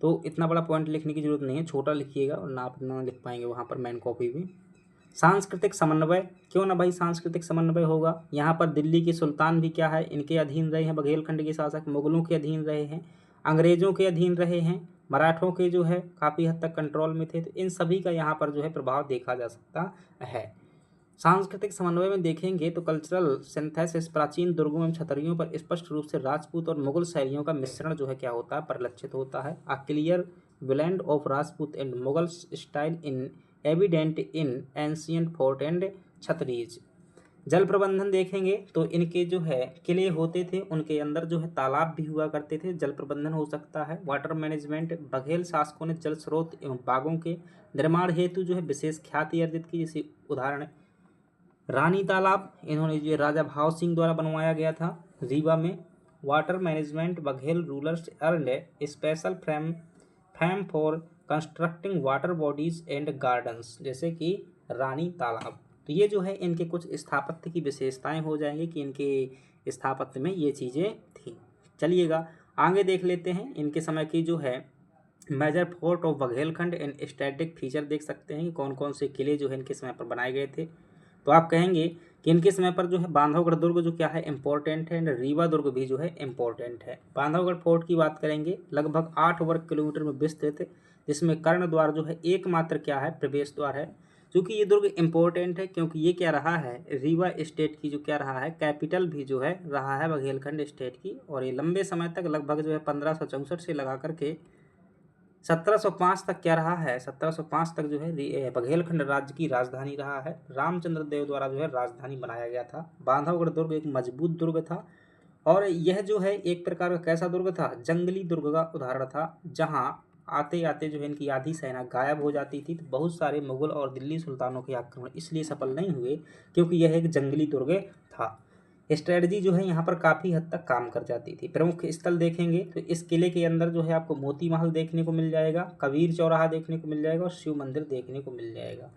तो इतना बड़ा पॉइंट लिखने की जरूरत नहीं है, छोटा लिखिएगा और ना आप ना लिख पाएंगे वहाँ पर मैन कॉपी भी। सांस्कृतिक समन्वय, क्यों ना भाई सांस्कृतिक समन्वय होगा। यहाँ पर दिल्ली के सुल्तान भी क्या है, इनके अधीन रहे हैं। बघेलखंड के शासक मुगलों के अधीन रहे हैं, अंग्रेजों के अधीन रहे हैं मराठों के जो है काफ़ी हद तक कंट्रोल में थे। तो इन सभी का यहाँ पर जो है प्रभाव देखा जा सकता है। सांस्कृतिक समन्वय में देखेंगे तो कल्चरल सिंथेसिस प्राचीन दुर्गों एवं छतरियों पर स्पष्ट रूप से राजपूत और मुगल शैलियों का मिश्रण जो है क्या होता है, परिलक्षित होता है। A clear blend of Rajput and Mughal style in evident in ancient fort and chhatris. जल प्रबंधन देखेंगे तो इनके जो है किले होते थे, उनके अंदर जो है तालाब भी हुआ करते थे। जल प्रबंधन हो सकता है। वाटर मैनेजमेंट, बघेल शासकों ने जल स्रोत एवं बागों के निर्माण हेतु जो है विशेष ख्याति अर्जित की। जैसे उदाहरण रानी तालाब, इन्होंने जो राजा भाव सिंह द्वारा बनवाया गया था रीवा में। Water management, Baghel rulers earned special fame for constructing water bodies and gardens, जैसे कि रानी तालाब। तो ये जो है इनके कुछ स्थापत्य की विशेषताएं हो जाएंगी कि इनके स्थापत्य में ये चीज़ें थी। चलिएगा आगे देख लेते हैं इनके समय की जो है major fort of Baghelkhand and static feature देख सकते हैं कि कौन कौन से किले जो है इनके समय पर बनाए गए थे। तो आप कहेंगे कि इनके समय पर जो है बांधवगढ़ दुर्ग जो क्या है इम्पोर्टेंट है, एंड रीवा दुर्ग भी जो है इम्पोर्टेंट है। बांधवगढ़ फोर्ट की बात करेंगे, लगभग 8 वर्ग किलोमीटर में विस्तृत, जिसमें कर्ण द्वार जो है एकमात्र क्या है प्रवेश द्वार है। क्योंकि ये दुर्ग इम्पोर्टेंट है क्योंकि ये क्या रहा है रीवा स्टेट की जो क्या रहा है कैपिटल भी जो है रहा है बघेलखंड स्टेट की। और ये लंबे समय तक लगभग जो है 1564 से लगा करके 1705 तक क्या रहा है, 1705 तक जो है बघेलखंड राज्य की राजधानी रहा है। रामचंद्र देव द्वारा जो है राजधानी बनाया गया था। बांधवगढ़ दुर्ग एक मजबूत दुर्ग था और यह जो है एक प्रकार का कैसा दुर्ग था, जंगली दुर्ग का उदाहरण था, जहां आते आते जो है इनकी आधी सेना गायब हो जाती थी। तो बहुत सारे मुगल और दिल्ली सुल्तानों के आक्रमण इसलिए सफल नहीं हुए क्योंकि यह एक जंगली दुर्ग था। स्ट्रेटजी जो है यहाँ पर काफ़ी हद तक काम कर जाती थी। प्रमुख स्थल देखेंगे तो इस किले के अंदर जो है आपको मोती महल देखने को मिल जाएगा, कबीर चौराहा देखने को मिल जाएगा और शिव मंदिर देखने को मिल जाएगा।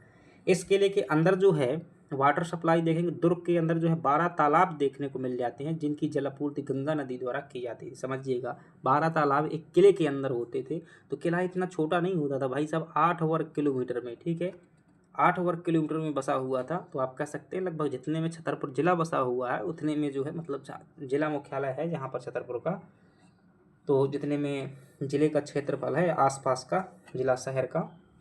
इस किले के अंदर जो है वाटर सप्लाई देखेंगे, दुर्ग के अंदर जो है 12 तालाब देखने को मिल जाते हैं जिनकी जल आपूर्ति गंगा नदी द्वारा की जाती थी। समझिएगा 12 तालाब एक किले के अंदर होते थे। तो किला इतना छोटा नहीं होता था भाई साहब, 8 वर्ग किलोमीटर में, ठीक है 8 वर्ग किलोमीटर में बसा हुआ था। तो आप कह सकते हैं लगभग जितने में छतरपुर जिला बसा हुआ है उतने में जो है मतलब जिला मुख्यालय है जहाँ पर छतरपुर का, तो जितने में जिले का क्षेत्रफल है आसपास का जिला शहर का,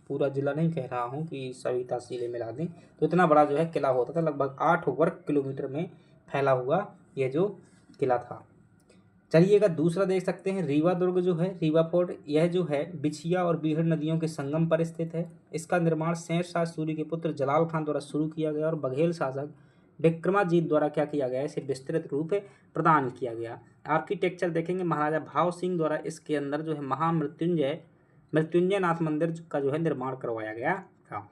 पूरा जिला नहीं कह रहा हूँ कि सभी तहसीलें मिला दें, तो इतना बड़ा जो है किला होता था। लगभग 8 वर्ग किलोमीटर में फैला हुआ यह जो किला था। चलिएगा दूसरा देख सकते हैं रीवा दुर्ग जो है रीवा फोर्ट, यह जो है बिछिया और बीहड़ नदियों के संगम पर स्थित है। इसका निर्माण शेरशाह सूरी के पुत्र जलाल खान द्वारा शुरू किया गया और बघेल शासक विक्रमाजीत द्वारा क्या किया गया, इसे विस्तृत रूप प्रदान किया गया। आर्किटेक्चर देखेंगे महाराजा भाव सिंह द्वारा इसके अंदर जो है मृत्युंजय नाथ मंदिर का जो है निर्माण करवाया गया था।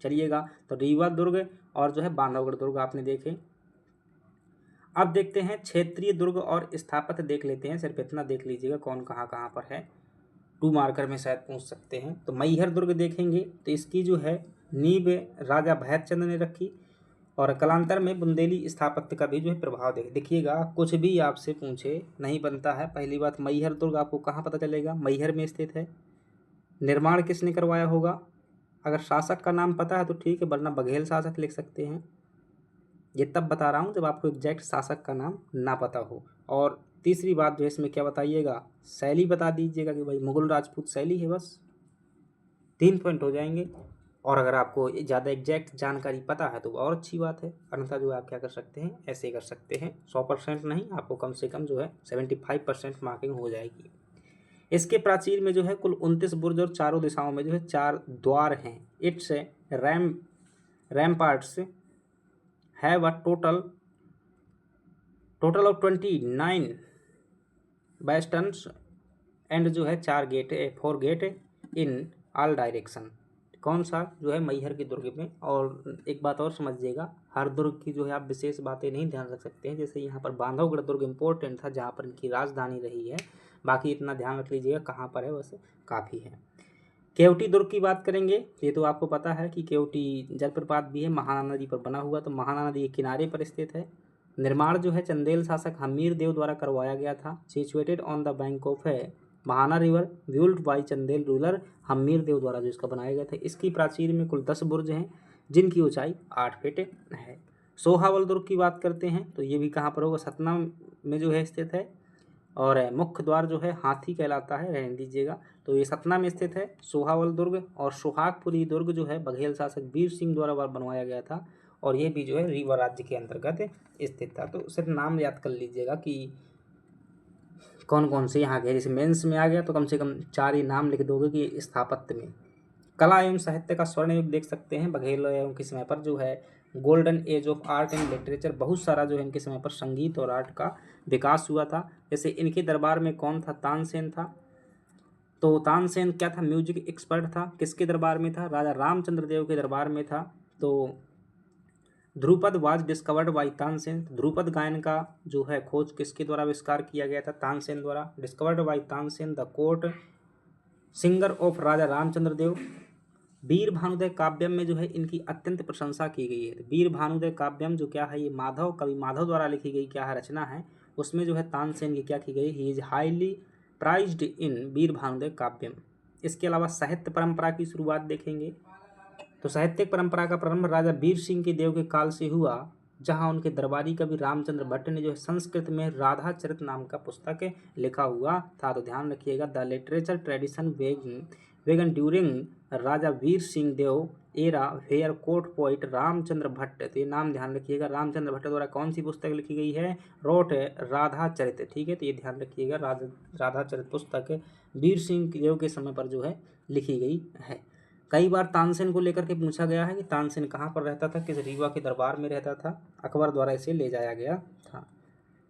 चलिएगा तो रीवा दुर्ग और जो है बांधवगढ़ दुर्ग आपने देखे। अब देखते हैं क्षेत्रीय दुर्ग और स्थापत्य देख लेते हैं, सिर्फ इतना देख लीजिएगा कौन कहाँ कहाँ पर है, 2 मार्कर में शायद पूछ सकते हैं। तो मैहर दुर्ग देखेंगे तो इसकी जो है नींव राजा भैरचंद ने रखी और कालांतर में बुंदेली स्थापत्य का भी जो है प्रभाव देखिएगा। कुछ भी आपसे पूछे नहीं बनता है। पहली बात मैहर दुर्ग आपको कहाँ पता चलेगा, मैहर में स्थित है। निर्माण किसने करवाया होगा, अगर शासक का नाम पता है तो ठीक है, वरना बघेल शासक लिख सकते हैं। ये तब बता रहा हूँ जब आपको एग्जैक्ट शासक का नाम ना पता हो। और तीसरी बात जो है इसमें क्या बताइएगा, शैली बता दीजिएगा कि भाई मुगल राजपूत शैली है, बस 3 पॉइंट हो जाएंगे। और अगर आपको ज़्यादा एग्जैक्ट जानकारी पता है तो और अच्छी बात है, अन्यथा जो आप क्या कर सकते हैं ऐसे कर सकते हैं। 100% नहीं, आपको कम से कम जो है 75% मार्किंग हो जाएगी। इसके प्राचीर में जो है कुल 29 बुर्ज और चारों दिशाओं में जो है 4 द्वार हैं। Its ramparts have a total of 29 bastions and जो है 4 गेट इन ऑल डायरेक्शन। कौन सा जो है मैहर के दुर्ग में। और एक बात और समझिएगा, हर दुर्ग की जो है आप विशेष बातें नहीं ध्यान रख सकते हैं। जैसे यहाँ पर बांधवगढ़ दुर्ग इम्पोर्टेंट था जहाँ पर इनकी राजधानी रही है, बाकी इतना ध्यान रख लीजिएगा कहाँ पर है, वैसे काफ़ी है। केवटी दुर्ग की बात करेंगे, ये तो आपको पता है कि केवटी जलप्रपात भी है, महानंदा नदी पर बना हुआ, तो महानंदा नदी के किनारे पर स्थित है। निर्माण जो है चंदेल शासक हमीर देव द्वारा करवाया गया था। Situated on the bank of है Mahana river, built by Chandel ruler Hamir Dev द्वारा जो इसका बनाया गया था। इसकी प्राचीर में कुल 10 बुर्ज हैं जिनकी ऊंचाई 8 फीट है। सोहावल दुर्ग की बात करते हैं तो ये भी कहाँ पर होगा, सतना में जो है स्थित है। और मुख्य द्वार जो है हाथी कहलाता है, रहने दीजिएगा। तो ये सतना में स्थित है सोहावल दुर्ग, और सोहागपुरी दुर्ग जो है बघेल शासक वीर सिंह द्वारा बनवाया गया था, और ये भी जो है रीवा राज्य के अंतर्गत स्थित था। तो सिर्फ नाम याद कर लीजिएगा कि कौन कौन से यहाँ के, जैसे मेंस में आ गया तो कम से कम 4 ही नाम लिख दोगे कि स्थापत्य में। कला एवं साहित्य का स्वर्ण युग देख सकते हैं बघेल एवं के समय पर जो है golden age of art and literature, बहुत सारा जो है इनके समय पर संगीत और आर्ट का विकास हुआ था। जैसे इनके दरबार में कौन था, तानसेन था। तो तानसेन क्या था, म्यूजिक एक्सपर्ट था। किसके दरबार में था, राजा रामचंद्र देव के दरबार में था। तो Dhrupad was discovered by Tansen, Dhrupad गायन का जो है खोज किसके द्वारा आविष्कार किया गया था, तानसेन द्वारा। Discovered by Tansen the court singer of Raja Ramchandra Dev. Veer Bhanuday Kavyam में जो है इनकी अत्यंत प्रशंसा की गई है। वीर भानुदय काव्यम जो क्या है, ये माधव कवि माधव द्वारा लिखी गई क्या है, रचना है। उसमें जो है तानसेन की क्या की गई, ही इज हाईली प्राइज्ड इन वीर भानुदय काव्यम। इसके अलावा साहित्य परंपरा की शुरुआत देखेंगे तो साहित्यिक परंपरा का प्रारंभ राजा वीर सिंह के देव के काल से हुआ, जहां उनके दरबारी कवि रामचंद्र भट्ट ने जो है संस्कृत में राधा चरित नाम का पुस्तक लिखा हुआ था। तो ध्यान रखिएगा, the literature tradition began during Raja Veer Singh Dev era where court poet Ramchandra Bhatt. तो ये नाम ध्यान रखिएगा, रामचंद्र भट्ट द्वारा कौन सी पुस्तक लिखी गई है, रोट राधा चरित। ठीक है, तो ये ध्यान रखिएगा, राधा चरित पुस्तक वीर सिंह देव के समय पर जो है लिखी गई है। कई बार तानसेन को लेकर के पूछा गया है कि तानसेन कहाँ पर रहता था, किस रीवा के दरबार में रहता था। अकबर द्वारा इसे ले जाया गया था।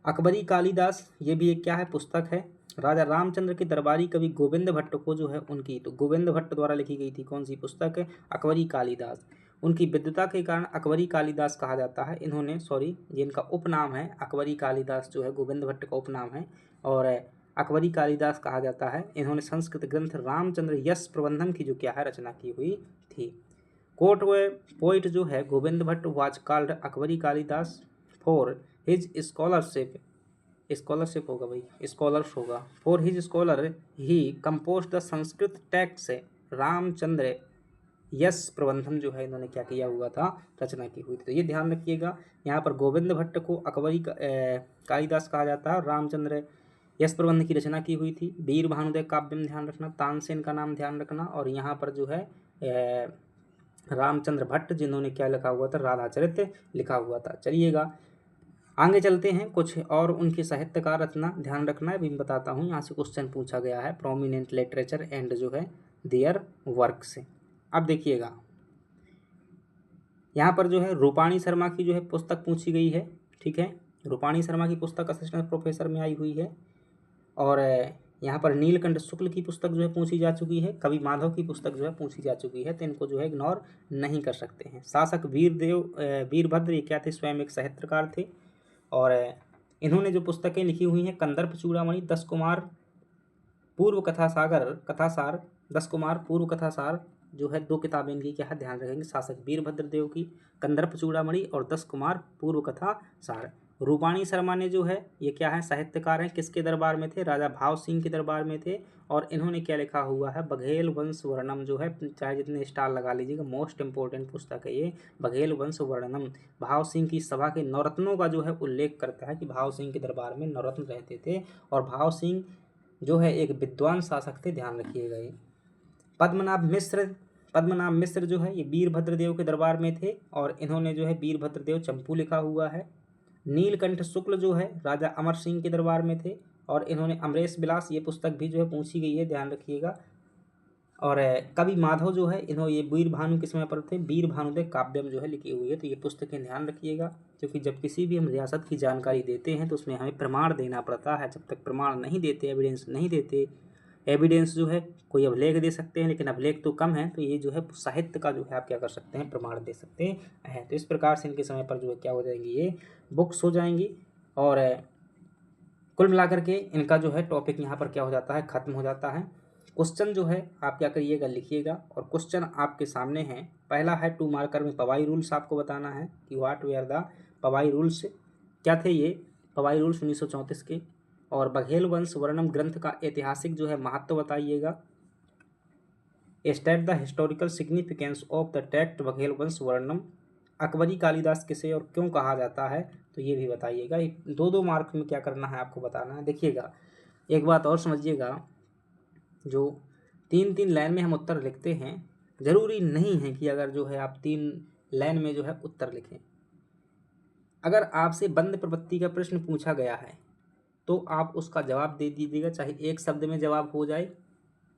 अकबरी कालिदास, ये भी एक क्या है, पुस्तक है। राजा रामचंद्र के दरबारी कवि गोविंद भट्ट को जो है उनकी, तो गोविंद भट्ट द्वारा लिखी गई थी कौन सी पुस्तक है, अकबरी कालिदास। उनकी विद्वता के कारण अकबरी कालिदास कहा जाता है। इन्होंने ये इनका उपनाम है, अकबरी कालिदास जो है गोविंद भट्ट का उपनाम है, और अकबरी कालिदास कहा जाता है। इन्होंने संस्कृत ग्रंथ रामचंद्र यश प्रबंधम की जो क्या है रचना की हुई थी। कोर्ट पोइट जो है Govind Bhatt was called Akbari Kalidas for his scholarship होगा भाई, स्कॉलर्स होगा। For his scholar he compose the Sanskrit text Ramchandra Yash Prabandham जो है इन्होंने क्या किया हुआ था, रचना की हुई थी। तो ये ध्यान रखिएगा, यहाँ पर गोविंद भट्ट को अकबरी कालिदास कहा जाता है, रामचंद्र यश प्रबंध की रचना की हुई थी। वीर भानुदय काव्यम ध्यान रखना, तानसेन का नाम ध्यान रखना, और यहाँ पर जो है रामचंद्र भट्ट जिन्होंने क्या लिखा हुआ था, राधाचरित लिखा हुआ था। चलिएगा आगे चलते हैं, कुछ और उनकी साहित्यकार रचना ध्यान रखना है, अभी मैं बताता हूँ। यहाँ से क्वेश्चन पूछा गया है, प्रोमिनेंट लिटरेचर एंड जो है देयर वर्क से। अब देखिएगा यहाँ पर जो है रूपाणी शर्मा की जो है पुस्तक पूछी गई है। ठीक है, रूपाणी शर्मा की पुस्तक असिस्टेंट प्रोफेसर में आई हुई है। और यहाँ पर नीलकंठ शुक्ल की पुस्तक जो है पूछी जा चुकी है, कवि माधव की पुस्तक जो है पूछी जा चुकी है, तो इनको जो है इग्नोर नहीं कर सकते हैं। शासक वीरभद्र ये क्या थे, स्वयं एक साहित्यकार थे, और इन्होंने जो पुस्तकें लिखी हुई हैं, कंदर्प चूड़ामणि, 10 कुमार पूर्व कथासार 10 कुमार पूर्व कथासार जो है 2 किताबें इनकी क्या है, ध्यान रखेंगे, शासक वीरभद्र देव की कंदर्प चूड़ामणि और 10 कुमार पूर्व कथासार। रूपाणी शर्मा ने जो है ये क्या है, साहित्यकार हैं, किसके दरबार में थे, राजा भाव सिंह के दरबार में थे, और इन्होंने क्या लिखा हुआ है, बघेल वंश वर्णम जो है, चाहे जितने स्टार लगा लीजिएगा, मोस्ट इंपॉर्टेंट पुस्तक है ये, बघेल वंश वर्णनम। भाव सिंह की सभा के नवरत्नों का जो है उल्लेख करता है कि भाव सिंह के दरबार में नवरत्न रहते थे, और भाव सिंह जो है एक विद्वान शासक थे, ध्यान रखिएगा ये। पद्मनाभ मिश्र जो है ये वीरभद्र देव के दरबार में थे, और इन्होंने जो है वीरभद्र देव चंपू लिखा हुआ है। नीलकंठ शुक्ल जो है राजा अमर सिंह के दरबार में थे, और इन्होंने अमरेश विलास, ये पुस्तक भी जो है पूछी गई है, ध्यान रखिएगा। और कवि माधव जो है इन्होंने ये वीर भानु के समय पर थे, वीर भानुदय काव्यम जो है लिखी हुई है। तो ये पुस्तकें ध्यान रखिएगा, क्योंकि जब किसी भी हम रियासत की जानकारी देते हैं तो उसमें हमें प्रमाण देना पड़ता है। जब तक प्रमाण नहीं देते, एविडेंस नहीं देते, एविडेंस जो है कोई अभिलेख दे सकते हैं, लेकिन अभिलेख तो कम है, तो ये जो है साहित्य का जो है आप क्या कर सकते हैं, प्रमाण दे सकते हैं। तो इस प्रकार से इनके समय पर जो है क्या हो जाएंगी, ये बुक्स हो जाएंगी। और कुल मिलाकर के इनका जो है टॉपिक यहाँ पर क्या हो जाता है, खत्म हो जाता है। क्वेश्चन जो है आप क्या करिएगा, लिखिएगा, और क्वेश्चन आपके सामने है। पहला है 2 मार्कर में पवाई रूल्स आपको बताना है कि what where the Powai rules, क्या थे ये पवाई रूल्स 1934 के। और बघेल वंश वर्णम ग्रंथ का ऐतिहासिक जो है महत्व बताइएगा। State the historical significance of the text Baghel वंश वर्णम। अकबरी कालिदास किसे और क्यों कहा जाता है, तो ये भी बताइएगा। 2-2 मार्क में क्या करना है आपको बताना है। देखिएगा एक बात और समझिएगा, जो 3-3 लाइन में हम उत्तर लिखते हैं, ज़रूरी नहीं है कि अगर जो है आप 3 लाइन में जो है उत्तर लिखें। अगर आपसे बंद प्रवृत्ति का प्रश्न पूछा गया है तो आप उसका जवाब दे दीजिएगा, चाहे एक शब्द में जवाब हो जाए,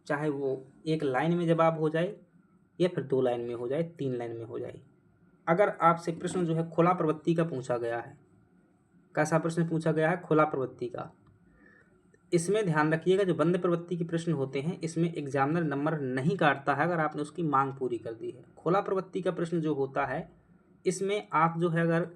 चाहे वो एक लाइन में जवाब हो जाए, या फिर 2 लाइन में हो जाए, 3 लाइन में हो जाए। अगर आपसे प्रश्न जो है खुला प्रवृत्ति का पूछा गया है, कैसा प्रश्न पूछा गया है? खुला प्रवृत्ति का। इसमें ध्यान रखिएगा, जो बंद प्रवृत्ति के प्रश्न होते हैं इसमें एग्जामिनर नंबर नहीं काटता है अगर आपने उसकी मांग पूरी कर दी है। खुला प्रवृत्ति का प्रश्न जो होता है इसमें आप जो है अगर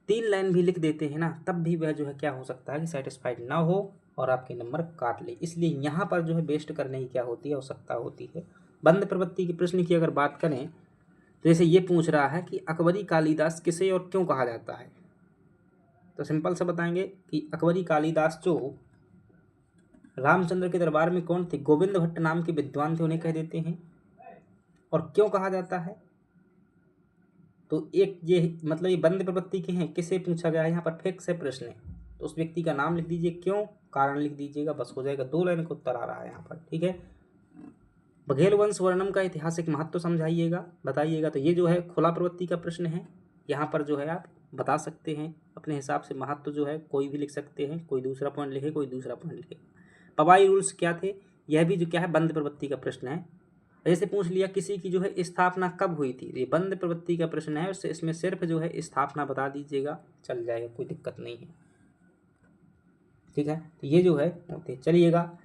3 लाइन भी लिख देते हैं ना, तब भी वह जो है क्या हो सकता है कि सेटिस्फाइड ना हो और आपके नंबर काट ले। इसलिए यहाँ पर जो है बेस्ट करने की क्या होती है, आवश्यकता होती है। बंद प्रवृत्ति के प्रश्न की अगर बात करें तो जैसे ये पूछ रहा है कि अकबरी कालिदास किसे और क्यों कहा जाता है, तो सिंपल सा बताएंगे कि अकबरी कालिदास जो रामचंद्र के दरबार में कौन थे, गोविंद भट्ट नाम के विद्वान थे, उन्हें कह देते हैं। और क्यों कहा जाता है, तो एक ये मतलब ये बंद प्रवृत्ति के हैं, किसे पूछा गया है, यहाँ पर फिक्स है प्रश्न है, तो उस व्यक्ति का नाम लिख दीजिए, क्यों, कारण लिख दीजिएगा, बस हो जाएगा। 2 लाइन का उत्तर आ रहा है यहाँ पर, ठीक है। बघेल वंश वर्णम का ऐतिहासिक महत्व समझाइएगा, बताइएगा। तो ये जो है खुला प्रवृत्ति का प्रश्न है, यहाँ पर जो है आप बता सकते हैं अपने हिसाब से। महत्व जो है कोई भी लिख सकते हैं, कोई दूसरा पॉइंट लिखे, कोई दूसरा पॉइंट लिखे। पवाई रूल्स क्या थे, यह भी जो क्या है बंद प्रवृत्ति का प्रश्न है। जैसे पूछ लिया किसी की जो है स्थापना कब हुई थी, ये बंद प्रवृत्ति का प्रश्न है, उससे इसमें सिर्फ जो है स्थापना बता दीजिएगा, चल जाएगा, कोई दिक्कत नहीं है, ठीक है। तो ये जो है चलिएगा।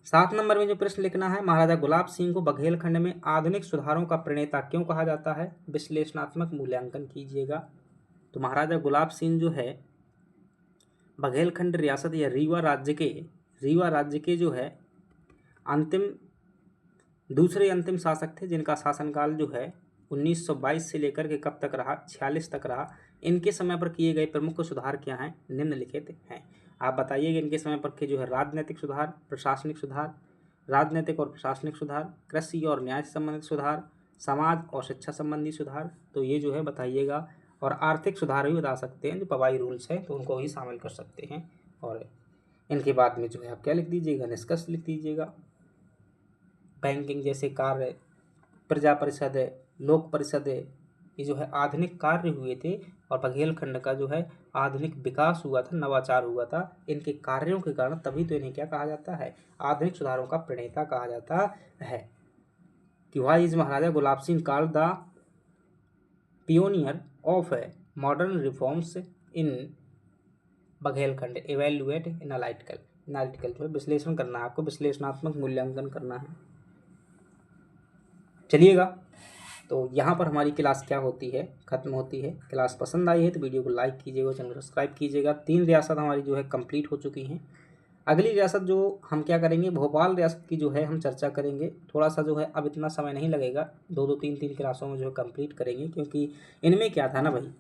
7 नंबर में जो प्रश्न लिखना है, महाराजा गुलाब सिंह को बघेलखंड में आधुनिक सुधारों का प्रणेता क्यों कहा जाता है, विश्लेषणात्मक मूल्यांकन कीजिएगा। तो महाराजा गुलाब सिंह जो है बघेलखंड रियासत या रीवा राज्य के जो है दूसरे अंतिम शासक थे, जिनका शासनकाल जो है 1922 से लेकर के कब तक रहा, 46 तक रहा। इनके समय पर किए गए प्रमुख सुधार क्या हैं, निम्नलिखित हैं। आप बताइएगा इनके समय पर के जो है राजनीतिक सुधार, प्रशासनिक सुधार, राजनीतिक और प्रशासनिक सुधार, कृषि और न्याय से संबंधित सुधार, समाज और शिक्षा संबंधी सुधार, तो ये जो है बताइएगा। और आर्थिक सुधार भी बता सकते हैं, जो पवाई रूल्स हैं तो उनको भी शामिल कर सकते हैं। और इनके बाद में जो है आप क्या लिख दीजिएगा, निष्कर्ष लिख दीजिएगा। बैंकिंग जैसे कार्य, प्रजा परिषद, लोक परिषद, ये जो है आधुनिक कार्य हुए थे, और बघेलखंड का जो है आधुनिक विकास हुआ था, नवाचार हुआ था इनके कार्यों के कारण, तभी तो इन्हें क्या कहा जाता है, आधुनिक सुधारों का प्रणेता कहा जाता है। कि why is Maharaja Gulab Singh called the pioneer of modern reforms in Baghelkhand, evaluate analytical जो है विश्लेषण करना है आपको, विश्लेषणात्मक मूल्यांकन करना है। चलिएगा, तो यहाँ पर हमारी क्लास क्या होती है, खत्म होती है। क्लास पसंद आई है तो वीडियो को लाइक कीजिएगा, चैनल को सब्सक्राइब कीजिएगा। 3 रियासत हमारी जो है कंप्लीट हो चुकी हैं। अगली रियासत जो हम क्या करेंगे, भोपाल रियासत की जो है हम चर्चा करेंगे। थोड़ा सा जो है अब इतना समय नहीं लगेगा, 2-2 3-3 क्लासों में जो है कंप्लीट करेंगे, क्योंकि इनमें क्या था ना भाई,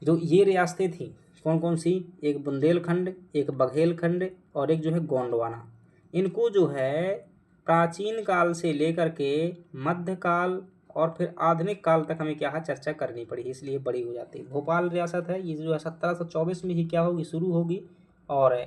जो ये रियासतें थी कौन कौन सी, एक बुंदेलखंड, एक बघेलखंड और एक जो है गोंडवाना। इनको जो है प्राचीन काल से लेकर के मध्यकाल और फिर आधुनिक काल तक हमें क्या है चर्चा करनी पड़ी, इसलिए बड़ी हो जाती है। भोपाल रियासत है ये जो है 1724 में ही क्या होगी, शुरू होगी, और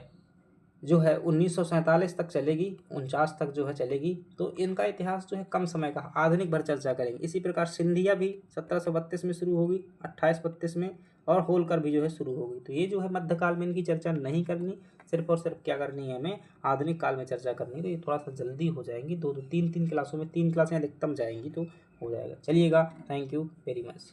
जो है 1947 तक चलेगी, 49 तक जो है चलेगी। तो इनका इतिहास जो है कम समय का, आधुनिक भर चर्चा करेंगे। इसी प्रकार सिंधिया भी 1732 में शुरू होगी, 2832 में, और होलकर भी जो है शुरू होगी। तो ये जो है मध्यकाल में इनकी चर्चा नहीं करनी, सिर्फ और सिर्फ क्या करनी है, हमें आधुनिक काल में चर्चा करनी है। तो ये थोड़ा सा जल्दी हो जाएंगी, 2-2 3-3 क्लासों में, 3 क्लासें अधिकतम जाएंगी तो हो जाएगा। चलिएगा, थैंक यू वेरी मच।